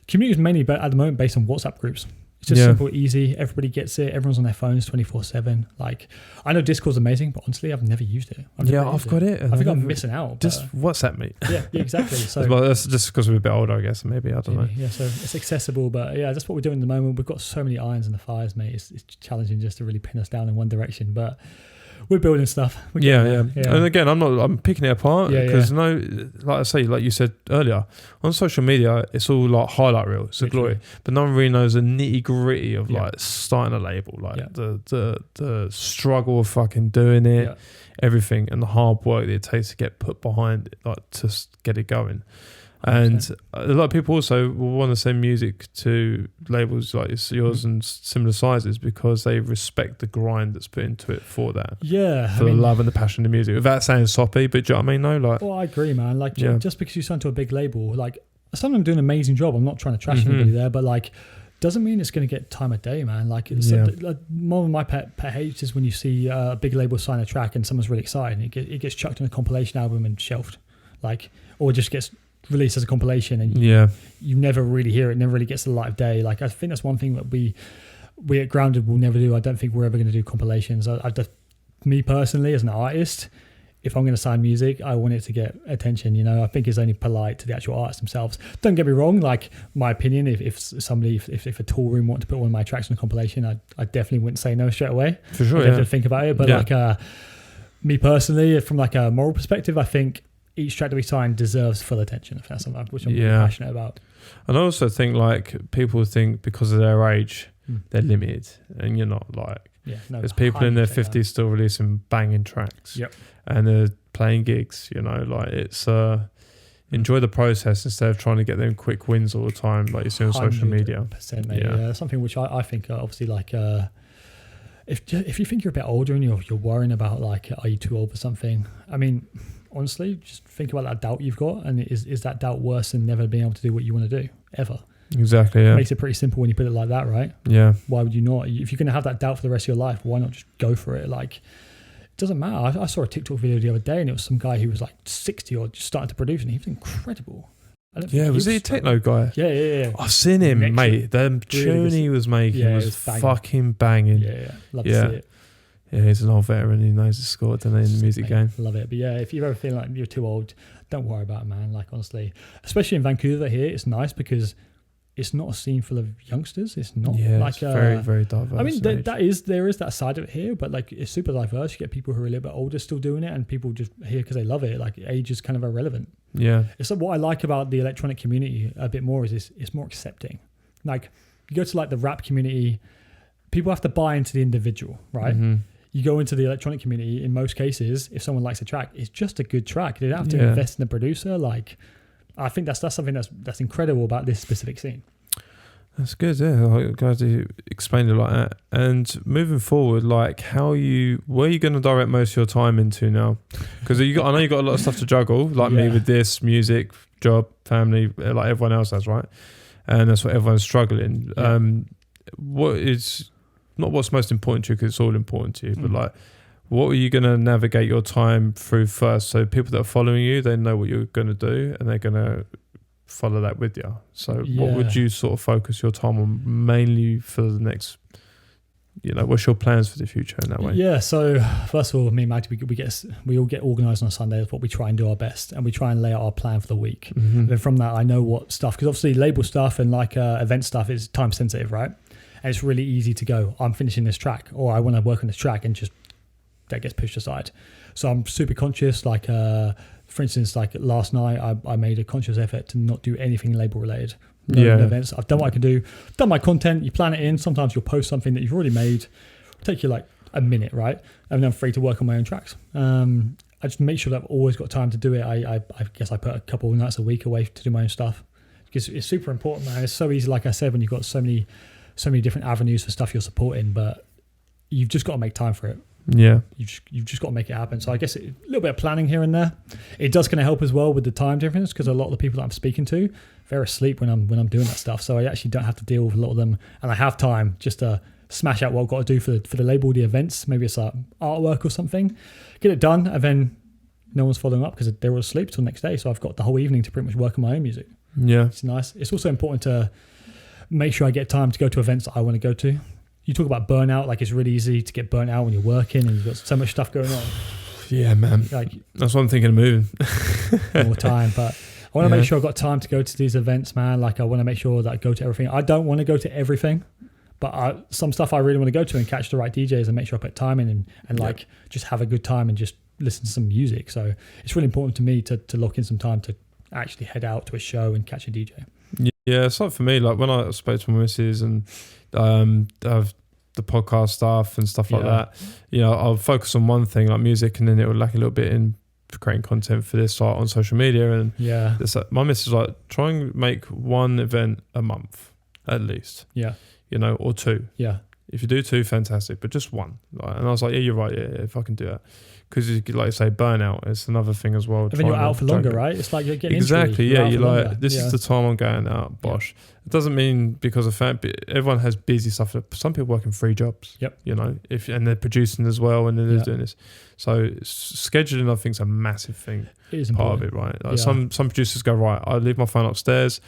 Community is mainly, but at the moment, based on WhatsApp groups. It's just simple, easy. Everybody gets it. Everyone's on their phones 24/7. Like, I know Discord's amazing, but honestly, I've never used it. I've got it. I think I'm missing out. Just WhatsApp me. Yeah, exactly. So that's just because we're a bit older, I guess. Maybe I don't know. Yeah, so it's accessible, but that's what we're doing at the moment. We've got so many irons in the fires, mate. It's challenging just to really pin us down in one direction, but we're building stuff. And again, I'm picking it apart because like I say, like you said earlier, on social media, it's all like highlight reel. It's a glory, but no one really knows the nitty gritty of like starting a label, like the struggle of fucking doing it, everything, and the hard work that it takes to get put behind it, like to get it going. 100%. And a lot of people also will want to send music to labels like yours and similar sizes because they respect the grind that's put into it for that. For the love and the passion of the music. Without saying soppy, but do you know what I mean? No, like. Well, I agree, man. Like, just because you sign to a big label, like, some of them do an amazing job. I'm not trying to trash anybody there, but like, doesn't mean it's going to get time of day, man. Like, one of my pet hates is when you see a big label sign a track and someone's really excited and it gets chucked in a compilation album and shelved, like, or just gets released as a compilation and you never really hear it, never really gets the light of day. Like, I think that's one thing that we at Grounded will never do. I don't think we're ever going to do compilations. Me personally, as an artist, if I'm going to sign music, I want it to get attention. I think it's only polite to the actual artists themselves. Don't get me wrong. Like, my opinion, if a Tool Room wanted to put one of my tracks on a compilation, I definitely wouldn't say no straight away. For sure, I'd have to think about it. But Me personally, from like a moral perspective, I think each track that we sign deserves full attention. If that's something which I'm really passionate about. And I also think like people think because of their age they're limited, and you're not. Like there's people in their 50s still releasing banging tracks. Yep. And they're playing gigs. You know, like it's enjoy the process instead of trying to get them quick wins all the time, like you see on social media. 100%, mate. Yeah, something which I think obviously like. If you think you're a bit older and you're worrying about like, are you too old for something? I mean, honestly, just think about that doubt you've got, and is that doubt worse than never being able to do what you want to do ever? Exactly. Yeah. It makes it pretty simple when you put it like that, right? Yeah. Why would you not? If you're going to have that doubt for the rest of your life, why not just go for it? Like, it doesn't matter. I saw a TikTok video the other day, and it was some guy who was like 60 or just starting to produce, and he was incredible. Was he a techno guy? Yeah. I've seen him, mate. The tune he was making was fucking banging. Yeah. Love to see it. Yeah, he's an old veteran. He knows the score, doesn't he, in the music game. Love it. But yeah, if you ever feel like you're too old, don't worry about it, man. Like, honestly, especially in Vancouver here, it's nice because it's not a scene full of youngsters. It's not like it's very, very diverse. I mean, there is that side of it here, but like it's super diverse. You get people who are a little bit older still doing it, and people just here because they love it. Like age is kind of irrelevant. Yeah, it's like what I like about the electronic community a bit more is it's more accepting. Like you go to like the rap community, people have to buy into the individual, right? Mm-hmm. You go into the electronic community, in most cases, if someone likes a track, it's just a good track. They don't have to invest in the producer. Like, I think that's something that's incredible about this specific scene. That's good, yeah. I'm glad you explained it like that. And moving forward, like where are you going to direct most of your time into now? Because I know you got a lot of stuff to juggle, like me with this, music, job, family, like everyone else has, right? And that's what everyone's struggling. Yeah. What is not what's most important to you, because it's all important to you, but like, what are you going to navigate your time through first? So people that are following you, they know what you're going to do, and they're going to follow that with you. So what would you sort of focus your time on mainly for the next, what's your plans for the future in that way? Yeah, so first of all, me and Maggie, we all get organised on a Sunday. That's what we try and do our best, and we try and lay out our plan for the week. Mm-hmm. And then from that, I know what stuff, because obviously label stuff and like event stuff is time sensitive, right? And it's really easy to go, I'm finishing this track, or I want to work on this track, and just that gets pushed aside. So I'm super conscious, like for instance, like last night I made a conscious effort to not do anything label related. No events. I've done what I can do, done my content, you plan it in. Sometimes you'll post something that you've already made. It'll take you like a minute, right? And then I'm free to work on my own tracks. I just make sure that I've always got time to do it. I guess I put a couple of nights a week away to do my own stuff, because it's super important, man. It's so easy, like I said, when you've got so many different avenues for stuff you're supporting, but you've just got to make time for it. Yeah, you've just got to make it happen. So I guess a little bit of planning here and there. It does kind of help as well with the time difference, because a lot of the people that I'm speaking to, they're asleep when I'm doing that stuff. So I actually don't have to deal with a lot of them, and I have time just to smash out what I've got to do for the label, the events. Maybe it's like artwork or something. Get it done, and then no one's following up because they're all asleep till next day. So I've got the whole evening to pretty much work on my own music. Yeah, it's nice. It's also important to make sure I get time to go to events that I want to go to. You talk about burnout, like it's really easy to get burnt out when you're working and you've got so much stuff going on. Yeah, man. Like, that's what I'm thinking of moving. More time, but I want to make sure I've got time to go to these events, man. Like I want to make sure that I go to everything. I don't want to go to everything, but some stuff I really want to go to and catch the right DJs and make sure I put time in and like just have a good time and just listen to some music. So it's really important to me to lock in some time to actually head out to a show and catch a DJ. Yeah, it's like for me, like when I spoke to my missus and the podcast stuff and stuff like that, I'll focus on one thing like music, and then it will lack a little bit in creating content for this site on social media. And it's like, my missus is like, try and make one event a month at least, or two. If you do two, fantastic, but just one. And I was like, yeah, you're right, if I can do that. Because, like you say, burnout is another thing as well. And then you're out for longer, right? It's like you're getting exactly, injury. You're like, this is the time I'm going out, bosh. It doesn't mean because of fact, everyone has busy stuff. Some people work in 3 jobs, and they're producing as well, and they're doing this. So scheduling, I think, is a massive thing. It is part important. of it, right? Like some producers go, right, I leave my phone upstairs,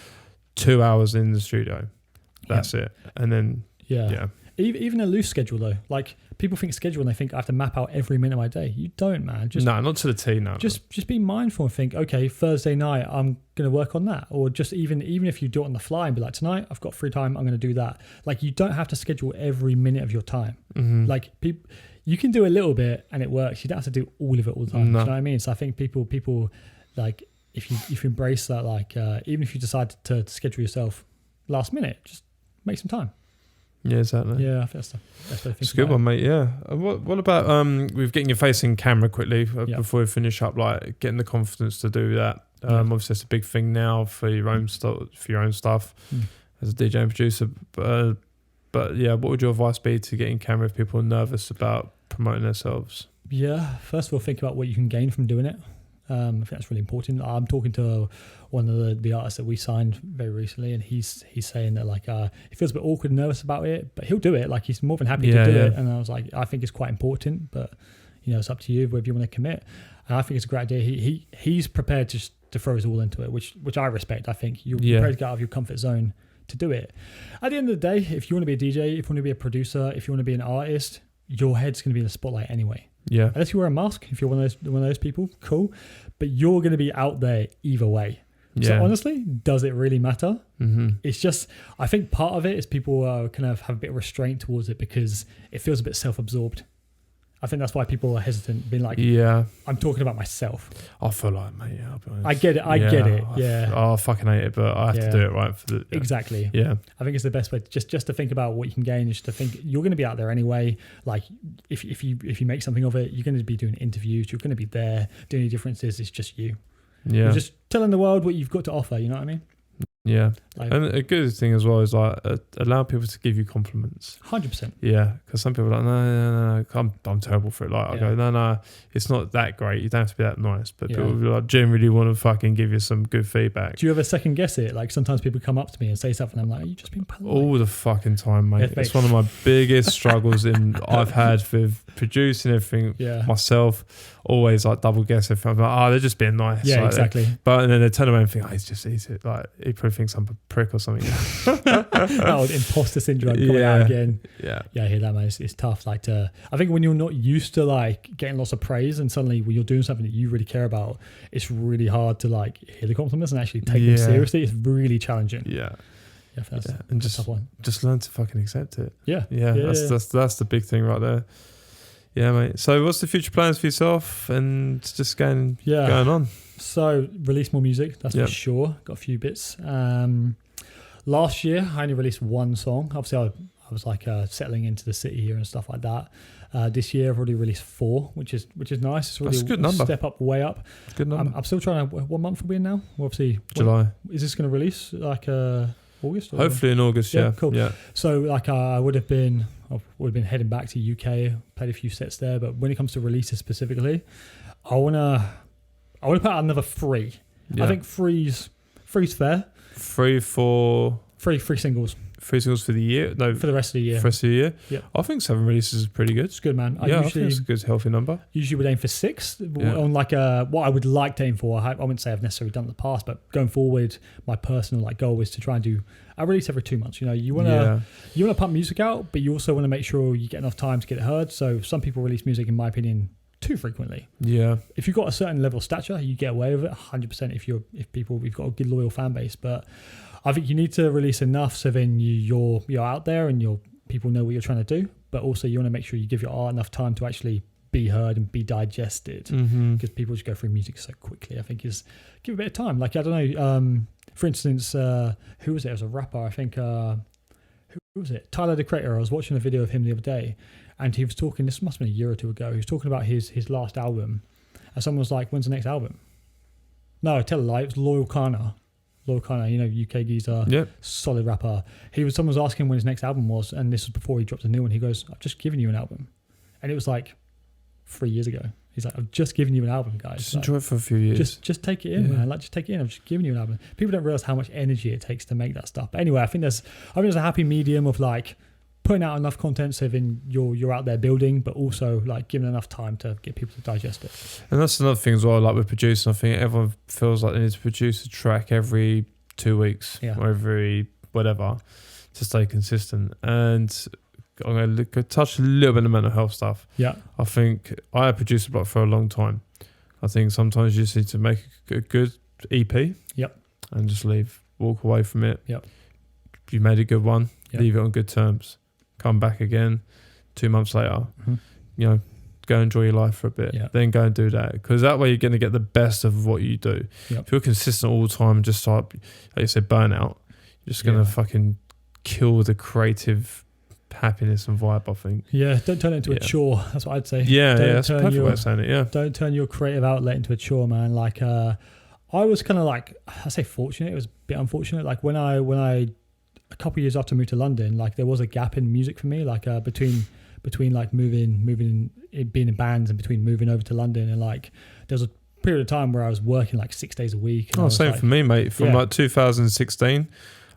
2 hours in the studio. That's it. And then, Even a loose schedule though. Like people think schedule and they think I have to map out every minute of my day. You don't, man. No, not to the T. No. Just be mindful and think, okay, Thursday night I'm going to work on that, or just even if you do it on the fly and be like, tonight I've got free time, I'm going to do that. Like you don't have to schedule every minute of your time. Mm-hmm. Like people, you can do a little bit and it works. You don't have to do all of it all the time. No. You know what I mean? So I think people like if you embrace that, like even if you decide to schedule yourself last minute, just make some time. Yeah, exactly. Yeah, I think that's the best way to think. It's a good one, mate. Yeah. What about with getting your face in camera quickly before we finish up? Like getting the confidence to do that. Obviously, it's a big thing now for your own stuff as a DJ and producer. But yeah, what would your advice be to getting camera if people are nervous about promoting themselves? Yeah, first of all, think about what you can gain from doing it. I think that's really important. I'm talking to one of the artists that we signed very recently, and he's saying that like he feels a bit awkward and nervous about it, but he'll do it. Like he's more than happy to do it. And I was like, I think it's quite important, but it's up to you whether you want to commit. And I think it's a great idea. He's prepared to throw his all into it, which I respect. I think you're prepared to get out of your comfort zone to do it. At the end of the day, if you want to be a DJ, if you want to be a producer, if you want to be an artist, your head's going to be in the spotlight anyway. Yeah. Unless you wear a mask, if you're one of those people, cool. But you're going to be out there either way. Yeah. So honestly, does it really matter? Mm-hmm. It's just, I think part of it is people kind of have a bit of restraint towards it because it feels a bit self-absorbed. I think that's why people are hesitant, being like, I'm talking about myself. I feel like, mate, I'll be honest. I get it. Yeah. I fucking hate it, but I have to do it right. Exactly. Yeah. I think it's the best way just to think about what you can gain, just to think you're going to be out there anyway. Like if you make something of it, you're going to be doing interviews, you're going to be there. The only difference is it's just you. Yeah. You're just telling the world what you've got to offer, you know what I mean? Yeah. And a good thing as well is like allow people to give you compliments. 100%. Yeah, because some people are like, no, I'm terrible for it. Like I go, no, it's not that great. You don't have to be that nice. But people like generally want to fucking give you some good feedback. Do you ever second guess it? Like sometimes people come up to me and say something, I'm like, are you just being polite? All the fucking time, mate. It's one of my biggest struggles I've had with producing everything myself. Always like double guess everything. I'm like, they're just being nice. Yeah, like, exactly. But then they turn around and think, he's it. Like he probably thinks I'm a prick or something. That old imposter syndrome coming out again. Yeah, I hear that, man. It's tough. Like I think when you're not used to like getting lots of praise, and suddenly when you're doing something that you really care about, it's really hard to like hear the compliments and actually take them seriously. It's really challenging. Yeah. That's and a tough one. Just learn to fucking accept it. Yeah. That's the big thing right there. Yeah, mate. So what's the future plans for yourself and just going on? So release more music, that's for sure. Got a few bits. Last year, I only released one song. Obviously, I was like settling into the city here and stuff like that. This year, I've already released 4, which is nice. It's really a good number. Step up, way up. Good number. I'm still trying to. What month are we in now? Well, obviously, July. Is this going to release like August? Or? Hopefully in August. Yeah. Cool. Yeah. So like I would have been heading back to UK, played a few sets there. But when it comes to releases specifically, I wanna put out another 3. Yeah. I think three's fair. 3 singles. 3 singles for the year? No, for the rest of the year. For the rest of the year? Yeah. I think 7 releases is pretty good. It's good, man. I think it's a good, healthy number. Usually would aim for 6 on like what I would like to aim for. I wouldn't say I've necessarily done it in the past, but going forward, my personal like goal is to try and do a release every 2 months. You want to pump music out, but you also want to make sure you get enough time to get it heard. So some people release music, in my opinion, too frequently. Yeah. If you've got a certain level of stature, you get away with it 100% if you've got a good loyal fan base. But I think you need to release enough so then you're out there and people know what you're trying to do. But also you want to make sure you give your art enough time to actually be heard and be digested, because people just go through music so quickly. I think is give it a bit of time. Like I don't know. For instance, who was it? It was a rapper. I think who was it? Tyler the Creator. I was watching a video of him the other day. And he was talking, this must have been a year or 2 ago, he was talking about his last album. And someone was like, when's the next album? No, tell a lie, it was Loyal Kana, UK geezer, solid rapper. Someone was asking when his next album was, and this was before he dropped a new one. He goes, I've just given you an album. And it was like 3 years ago. He's like, I've just given you an album, guys. Just enjoy it for a few years. Just take it in, man. Like, just take it in. I've just given you an album. People don't realize how much energy it takes to make that stuff. But anyway, I think there's a happy medium of like, putting out enough content so then you're out there building, but also like giving enough time to get people to digest it. And that's another thing as well, like with producing, I think everyone feels like they need to produce a track every 2 weeks or every whatever to stay consistent. And I'm going to touch a little bit of mental health stuff. Yeah. I think I produced a block for a long time. I think sometimes you just need to make a good EP. Yep. And just walk away from it. Yep. You made a good one. Yep. Leave it on good terms. Come back again 2 months later. Mm-hmm. Go enjoy your life for a bit. Yep. Then go and do that. Because that way you're going to get the best of what you do. Yep. If you're consistent all the time and just start, like you said, burnout, you're just going to fucking kill the creative happiness and vibe, I think. Yeah, don't turn it into a chore. That's what I'd say. Yeah, that's a perfect way of saying it, yeah. Don't turn your creative outlet into a chore, man. Like, I was kind of like, I say fortunate, it was a bit unfortunate. Like when I a couple of years after I moved to London, like there was a gap in music for me, like between like moving, being in bands and between moving over to London, and like there was a period of time where I was working like 6 days a week. Oh, same for me, mate. From like 2016,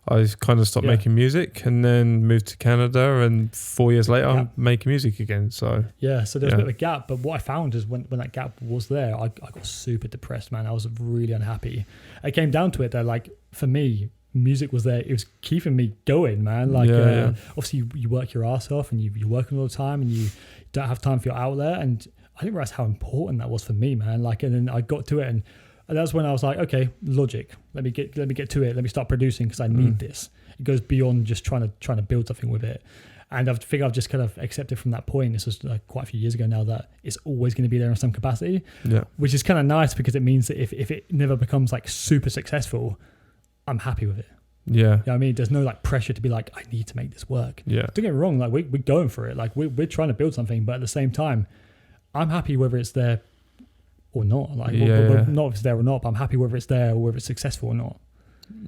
I kind of stopped making music and then moved to Canada, and 4 years later, I'm making music again. So so there's a bit of a gap. But what I found is when that gap was there, I got super depressed, man. I was really unhappy. It came down to it that, like, for me, music was there. It was keeping me going, man. Like, obviously, you work your ass off and you're working all the time and you don't have time for your outlet. And I didn't realize how important that was for me, man. Like, and then I got to it, and that's when I was like, okay, Logic. Let me get to it. Let me start producing because I need this. It goes beyond just trying to build something with it. And I think I've just kind of accepted from that point. This was like quite a few years ago now, that it's always going to be there in some capacity. Yeah. Which is kind of nice because it means that if it never becomes like super successful, I'm happy with it. Yeah. You know what I mean? There's no like pressure to be like, I need to make this work. Yeah. Don't get me wrong. Like we're going for it. Like we're trying to build something, but at the same time, I'm happy whether it's there or not. Like not if it's there or not, but I'm happy whether it's there or whether it's successful or not.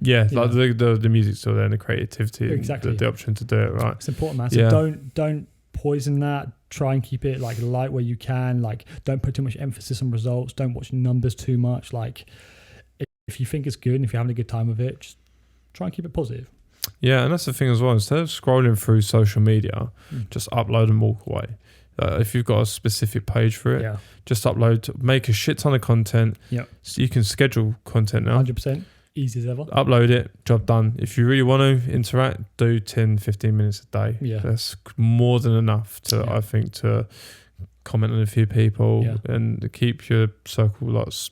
Yeah, like the music's still there and the creativity, exactly, and the option to do it, right? It's important, man. So don't poison that. Try and keep it like light where you can. Like, don't put too much emphasis on results. Don't watch numbers too much. Like, if you think it's good and if you're having a good time with it, just try and keep it positive. Yeah, and that's the thing as well. Instead of scrolling through social media, just upload and walk away. If you've got a specific page for it, just upload, make a shit ton of content. Yeah, so you can schedule content now. 100%. Easy as ever. Upload it, job done. If you really want to interact, do 10, 15 minutes a day. Yeah. That's more than enough to, I think, to comment on a few people and keep your circle lots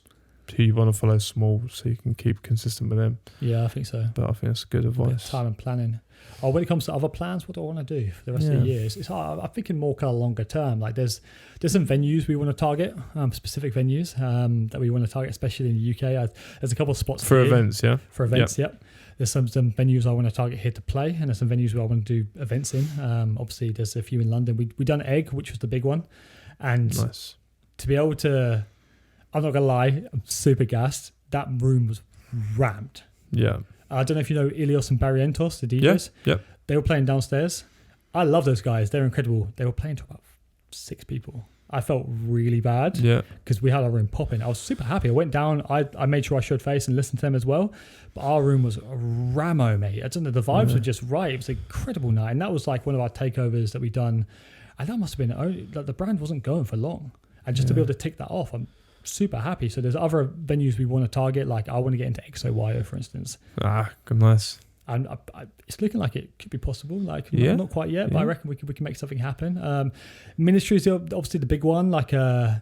who you want to follow small so you can keep consistent with them. Yeah, I think so. But I think that's good advice. Time and planning. When it comes to other plans, what do I want to do for the rest of the year? It's hard. I'm thinking more kind of longer term. Like there's some venues we want to target, specific venues that we want to target, especially in the UK. There's a couple of spots for events, For events, yep. There's some venues I want to target here to play, and there's some venues where I want to do events in. Obviously, there's a few in London. We done Egg, which was the big one, and to be able to, I'm not gonna lie, I'm super gassed. That room was rammed. Yeah. I don't know if you know Ilios and Barrientos, the DJs. Yep. They were playing downstairs. I love those guys. They're incredible. They were playing to about 6 people. I felt really bad because we had our room popping. I was super happy. I went down. I made sure I showed face and listened to them as well. But our room was a ramo, mate. I don't know. The vibes were just right. It was an incredible night. And that was like one of our takeovers that we done. And that must have been, like, the brand wasn't going for long. And just to be able to tick that off, I'm super happy. So there's other venues we want to target. Like I want to get into XOYO, for instance. Nice. And it's looking like it could be possible. Like not quite yet, but I reckon we can make something happen. Ministry is obviously the big one. Like I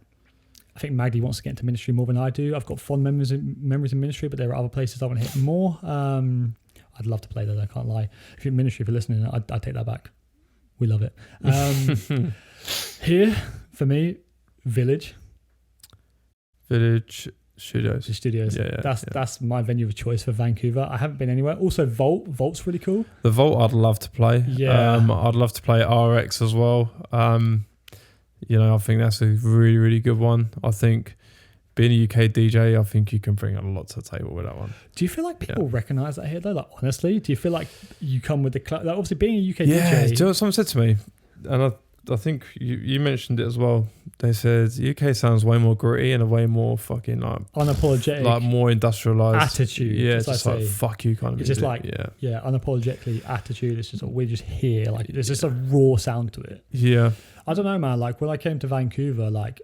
think Magdi wants to get into Ministry more than I do. I've got fond memories in Ministry, but there are other places I want to hit more. I'd love to play that. I can't lie. If you're Ministry, if you're listening, I'd take that back. We love it. Here for me, Village Studios. That's my venue of choice for Vancouver. I haven't been anywhere. Also Vault's really cool. The Vault I'd love to play. I'd love to play RX as well. I think that's a really, really good one. I think being a UK DJ, I think you can bring a lot to the table with that one. Do you feel like people recognise that here though? Like honestly, do you feel like you come with the like, obviously being a UK DJ? Yeah, do you know what someone said to me? And I think you mentioned it as well. They said UK sounds way more gritty and a way more fucking like unapologetic, like more industrialised attitude. Yeah, just like fuck you kind of. It's just like unapologetically attitude. It's just like, we're just here. Like there's just a raw sound to it. Yeah, I don't know, man. Like when I came to Vancouver, like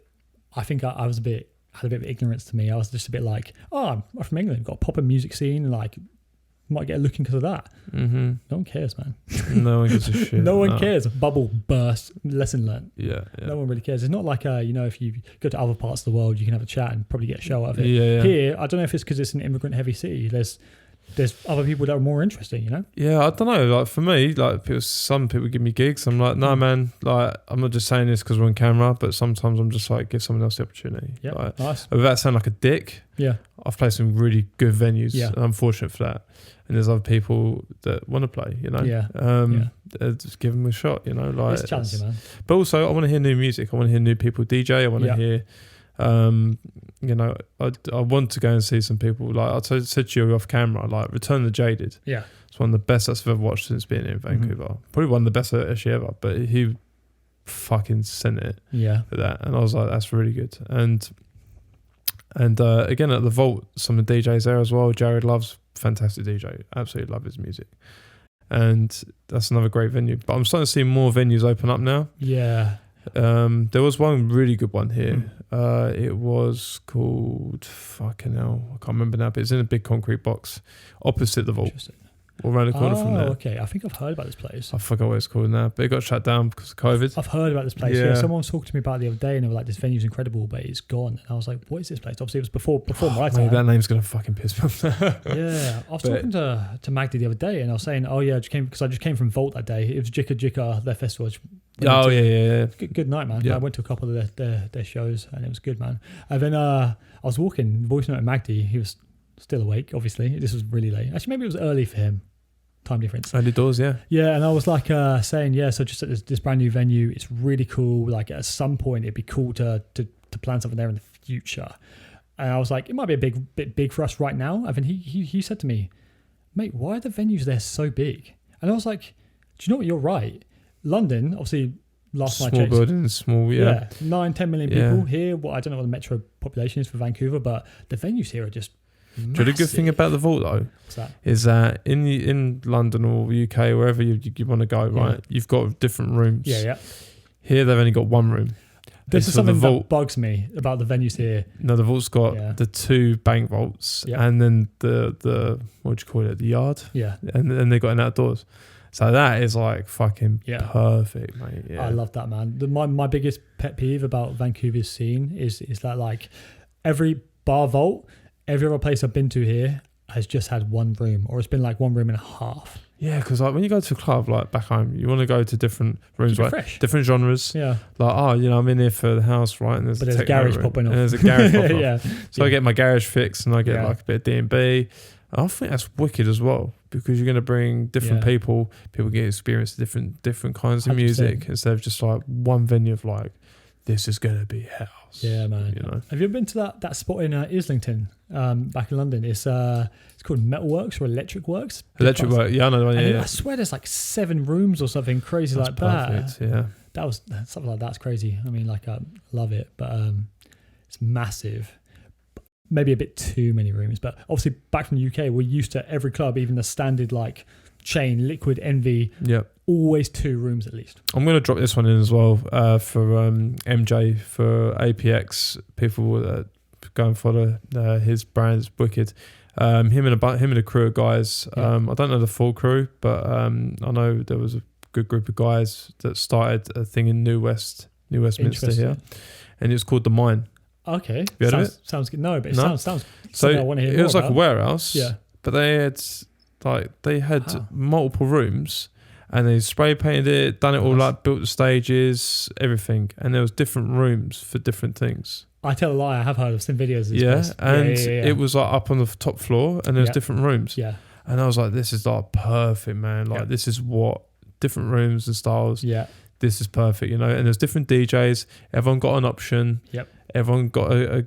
I think I was had a bit of ignorance to me. I was just a bit like, I'm from England, got a proper music scene, like might get a looking because of that. Mm-hmm. No one cares, man. No one gives a shit. No one cares. Bubble burst. Lesson learned. Yeah. No one really cares. It's not like if you go to other parts of the world, you can have a chat and probably get a show out of it. Yeah. Here, I don't know if it's because it's an immigrant heavy city. There's other people that are more interesting, Yeah, I don't know. Like for me, like some people give me gigs. I'm like, no, man. Like I'm not just saying this because we're on camera, but sometimes I'm just like, give someone else the opportunity. Yeah, like, nice. Without sounding like a dick. Yeah, I've played some really good venues. Yeah. And I'm fortunate for that. And there's other people that want to play. Just give them a shot. Like it's challenging, man. But also, I want to hear new music. I want to hear new people DJ. I want to hear. I want to go and see some people. Like I said to you off camera, like Return the Jaded. Yeah, it's one of the best I've ever watched since being in Vancouver. Mm-hmm. Probably one of the best actually ever. But he fucking sent it. Yeah, for that, and I was like, that's really good. And again at the Vault, some of the DJs there as well. Jared Love's fantastic DJ. Absolutely love his music. And that's another great venue. But I'm starting to see more venues open up now. Yeah. There was one really good one here. It was called fucking hell. I can't remember now, but it's in a big concrete box opposite the Vault. Or around the corner from there. Okay. I think I've heard about this place. I forgot what it's called now, but it got shut down because of COVID. I've heard about this place. Yeah. Someone was talking to me about it the other day and they were like, this venue's incredible, but it's gone. And I was like, what is this place? Obviously, it was before my time. That name's going to fucking piss me off. Yeah. I was talking to Magdi the other day and I was saying, I just came from Vault that day. It was Jika Jika, their festival. Yeah. Good night, man. Yeah. I went to a couple of their shows and it was good, man. And then I was walking, voice note Magdi. He was still awake, obviously. This was really late. Actually, maybe it was early for him. Time difference. Early doors, yeah. Yeah, and I was like saying, so just at this brand new venue, it's really cool. Like at some point, it'd be cool to plan something there in the future. And I was like, it might be a bit big for us right now. And then he said to me, mate, why are the venues there so big? And I was like, do you know what? You're right. London, obviously, last night. Small buildings, small, 9-10 million people here. Well, I don't know what the metro population is for Vancouver, but the venues here are just massive. Do you know the good thing about the Vault though? What's that? Is that in London or UK, wherever you want to go, right? You've got different rooms. Yeah. Here they've only got one room. This is something that bugs me about the venues here. No, the Vault's got the two bank vaults and then the what do you call it? The yard. Yeah. And then they got an outdoors. So that is like fucking perfect, mate. Yeah. I love that, man. My biggest pet peeve about Vancouver's scene is that like every bar vault, every other place I've been to here has just had one room, or it's been like one room and a half. Yeah, because like when you go to a club like back home, you want to go to different rooms, right? Fresh. Different genres. Yeah. Like, I'm in here for the house, right? And there's a garage popping off. And there's a garage popping yeah. off. So I get my garage fixed and I get like a bit of D&B. I think that's wicked as well because you're going to bring different people. People get experience different kinds of 100%. music instead of just like one venue of like, this is going to be house. Yeah, man. You know. Have you ever been to that spot in Islington, back in London? It's called Metalworks or Electric Works. Electric Works, yeah, I know the one. Yeah, I swear there's like 7 rooms or something crazy that's like perfect, that. Yeah, that was something like that's crazy. I mean, like I love it, but it's massive. Maybe a bit too many rooms, but obviously back from the UK, we're used to every club, even the standard like chain, Liquid, Envy. Yeah. Always 2 rooms at least. I'm going to drop this one in as well for MJ for APX. People that go and follow his brand is wicked. Him and a crew of guys. I don't know the full crew, but I know there was a good group of guys that started a thing in New Westminster here, and it's called The Mine. Okay, have you heard of it? Sounds good. No, but it sounds. So I want to hear it was more like about. a warehouse. Yeah, but they had multiple rooms. And they spray painted it, done it all like built the stages, everything. And there was different rooms for different things. I tell a lie, I have heard of some videos of this place. And it was like up on the top floor and there was different rooms. Yeah. And I was like, this is like perfect, man. Like this is what different rooms and styles. Yeah. This is perfect, you know. And there's different DJs. Everyone got an option. Yep. Everyone got a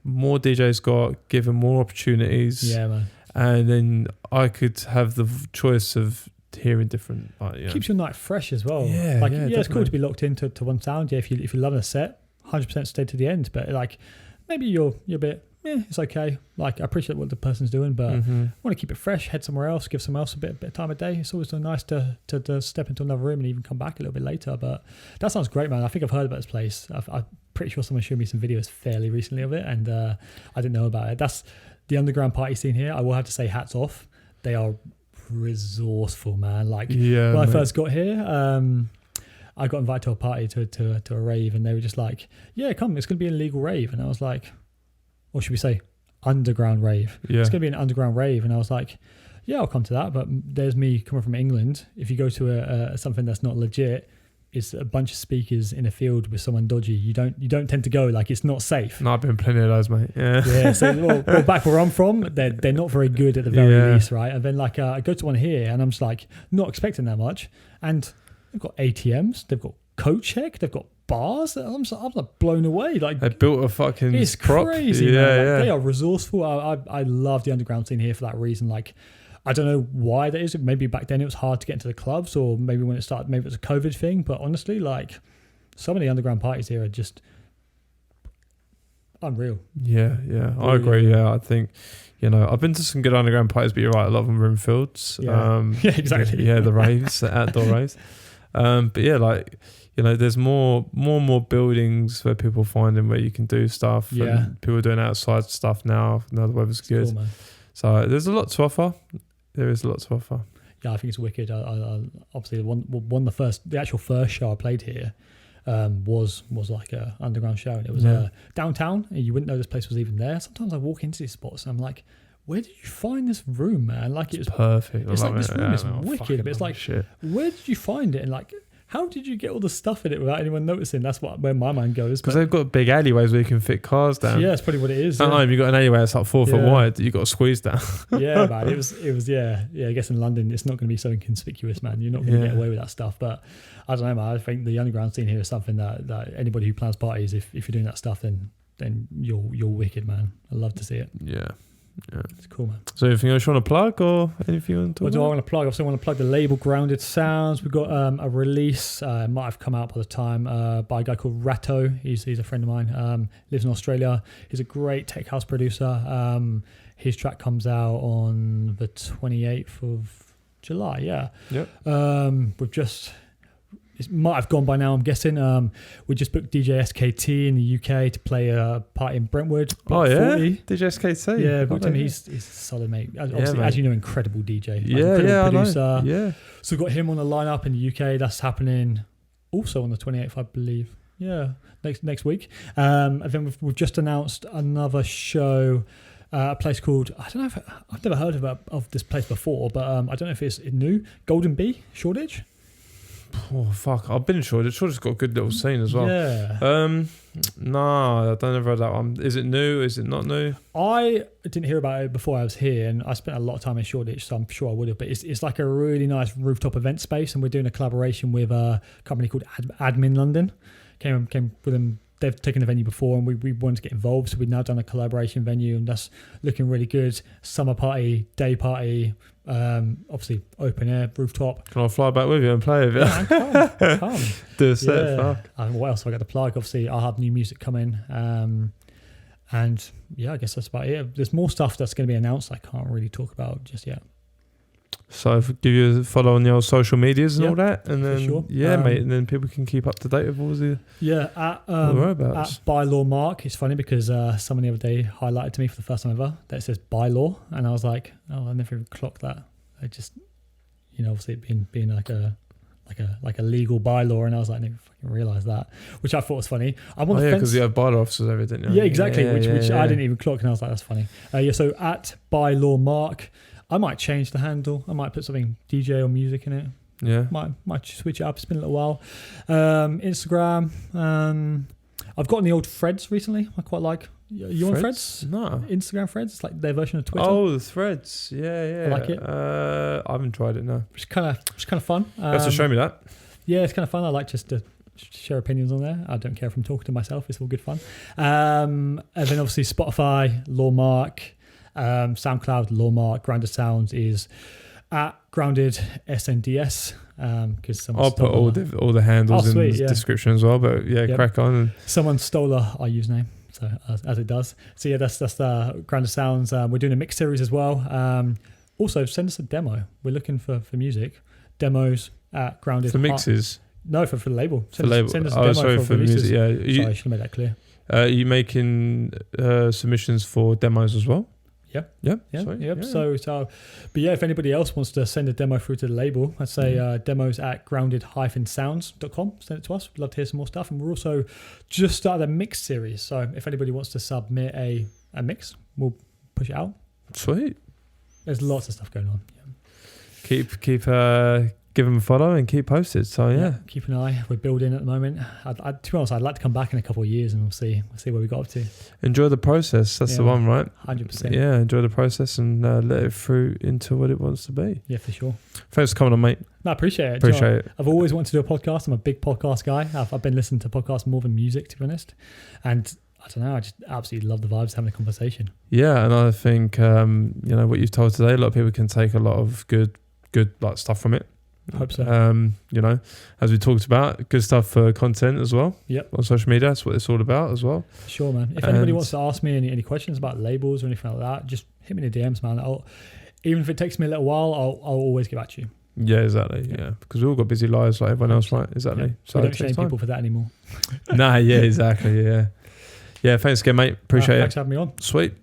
more DJs got given more opportunities. Yeah, man. And then I could have the choice of hearing different, keeps your night fresh as well. It's cool to be locked into one sound. Yeah, if you love a set, 100% stay to the end. But like maybe you're a bit, it's okay. Like I appreciate what the person's doing, but I want to keep it fresh. Head somewhere else, give someone else a bit of time of day. It's always so nice to step into another room and even come back a little bit later. But that sounds great, man. I think I've heard about this place. I'm pretty sure someone showed me some videos fairly recently of it, and I didn't know about it. That's the underground party scene here. I will have to say hats off. they are resourceful, man. Like Yeah, when I mate. first got here, I got invited to a party to a rave, and they were just like, "Yeah, come, it's going to be an illegal rave," and I was like, or should we say, underground rave? Yeah. It's going to be an underground rave, and I was like, "Yeah, I'll come to that." But there's me coming from England. If you go to a something that's not legit, it's a bunch of speakers in a field with someone dodgy. You don't tend to go, like, it's not safe. No, I've been plenty of those, mate. Yeah. Yeah, so well, back where I'm from, they're not very good at the very Yeah. least, right? And then like I go to one here, and I'm just like not expecting that much, and they've got ATMs, they've got coat check, they've got bars. I'm like blown away. Like They built a fucking it's prop. crazy, Yeah, man. Like, yeah. they are resourceful. I love the underground scene here for that reason. Like, I don't know why that is. Maybe back then it was hard to get into the clubs, or maybe when it started, maybe it was a COVID thing. But honestly, like, some of the underground parties here are just unreal. Yeah, yeah. I agree. Yeah, I think, I've been to some good underground parties, but you're right, a lot of them are in fields. Yeah. Yeah, exactly. Yeah, the raves, the outdoor raves. But yeah, like, there's more buildings where people finding where you can do stuff. Yeah. And people are doing outside stuff now the weather's good. Cool, man. So there's a lot to offer. There is a lot to offer. Yeah, I think it's wicked. I obviously the actual first show I played here was like a underground show, and it was downtown, and you wouldn't know this place was even there. Sometimes I walk into these spots and I'm like, where did you find this room, man? Like, it's perfect. It's like this room is I wicked, fucking but it's love like, this shit. where did you find it? And like, how did you get all the stuff in it without anyone noticing? That's where my mind goes. Because they've got big alleyways where you can fit cars down. Yeah, that's probably what it is. Sometimes you've got an alleyway that's like 4 foot Yeah. wide that you've got to squeeze down. Yeah, man. It was yeah. I guess in London it's not going to be so inconspicuous, man. You're not going to get away with that stuff. But I don't know, man. I think the underground scene here is something that anybody who plans parties, if you're doing that stuff, then you're wicked, man. I love to see it. Yeah. Yeah. It's cool, man. So anything else you want to plug, or anything you want to talk What do I about? want to plug? Obviously, I want to plug the label Grounded Sounds. We've got a release. It might have come out by the time by a guy called Ratto. He's a friend of mine. Lives in Australia. He's a great tech house producer. His track comes out on the 28th of July. Yeah. Yep. It might have gone by now, I'm guessing. We just booked DJ SKT in the UK to play a party in Brentwood. Oh, yeah? 40. DJ SKT? Yeah, booked him. yeah. He's a solid mate. Obviously, mate. as you know, incredible DJ. Yeah, incredible I producer. know. Yeah. So we've got him on the lineup in the UK. That's happening also on the 28th, I believe. Yeah, next week. And then we've just announced another show. A place called, I don't know if I've never heard of this place before, but I don't know if it's new. Golden Bee, Shoreditch. Oh, fuck. I've been in Shoreditch. Shoreditch's got a good little scene as well. Yeah. No, I don't ever heard that one. Is it new? Is it not new? I didn't hear about it before I was here, and I spent a lot of time in Shoreditch, so I'm sure I would have. But it's like a really nice rooftop event space, and we're doing a collaboration with a company called Admin London. Came with them. They've taken the venue before, and we wanted to get involved, so we've now done a collaboration venue, and that's looking really good. Summer party, day party, obviously open air, rooftop. Can I fly back with you and play with you? Yeah, man, come. Do a set, fuck. What else have I got to plug? Obviously, I'll have new music coming. And yeah, I guess that's about it. There's more stuff that's going to be announced I can't really talk about just yet. So give you a follow on your social medias and Yeah, all that, and then sure. mate, and then people can keep up to date with all the At whereabouts. Bylaw Mark. It's funny because someone the other day highlighted to me for the first time ever that it says Bylaw, and I was like, oh, I never even clocked that. I just, obviously it being like a legal bylaw, and I was like, I never fucking realised that, which I thought was funny. I'm on the fence because you have bylaw officers over, didn't you? Yeah, exactly. Which yeah. I didn't even clock, and I was like, that's funny. So at Bylaw Mark. I might change the handle. I might put something DJ or music in it. Yeah. Might switch it up. It's been a little while. Instagram. I've gotten the old Threads recently. I quite like. You on Threads? No. Instagram Threads. It's like their version of Twitter. Oh, the Threads. Yeah. I like it. I haven't tried it, no. It's kind of fun. You have to show me that. Yeah, it's kind of fun. I like just to share opinions on there. I don't care if I'm talking to myself. It's all good fun. And then obviously Spotify, Lawmark. SoundCloud, Lawmark, Grounded Sounds is at Grounded SNDS. Because I'll put all the handles in the description as well. But crack on. Someone stole our username, so as it does. So yeah, that's the Grounded Sounds. We're doing a mix series as well. Also, send us a demo. We're looking for music demos at Grounded. For mixes. No, for the label. Send us a demo for releases. music. Yeah, sorry, I should have made that clear. Are you making submissions for demos as well? Sweet. Yep. So, but yeah, if anybody else wants to send a demo through to the label, I'd say demos at grounded-sounds.com. Send it to us. We'd love to hear some more stuff. And we're also just started a mix series. So if anybody wants to submit a mix, we'll push it out. Sweet. There's lots of stuff going on. Yeah. Keep give them a follow and keep posted. So yeah, keep an eye. We're building at the moment. To be honest, I'd like to come back in a couple of years and we'll see where we got up to. Enjoy the process. That's the one, right? 100%. Yeah, enjoy the process and let it through into what it wants to be. Yeah, for sure. Thanks for coming on, mate. No, I appreciate it. Appreciate it. I've always wanted to do a podcast. I'm a big podcast guy. I've been listening to podcasts more than music, to be honest. And I don't know, I just absolutely love the vibes having a conversation. Yeah, and I think what you've told today, a lot of people can take a lot of good like stuff from it. I hope so. As we talked about, good stuff for content as well. Yep. On social media, that's what it's all about as well. For sure, man. If anybody wants to ask me any questions about labels or anything like that, just hit me in the DMs, man. Even if it takes me a little while, I'll always get back to you. Yeah, exactly. Yeah, because we've all got busy lives like everyone else, right? Exactly. Yeah. So we don't shame people for that anymore. Nah, yeah, exactly. Yeah. Yeah, thanks again, mate. Appreciate it. Thanks for having me on. Sweet.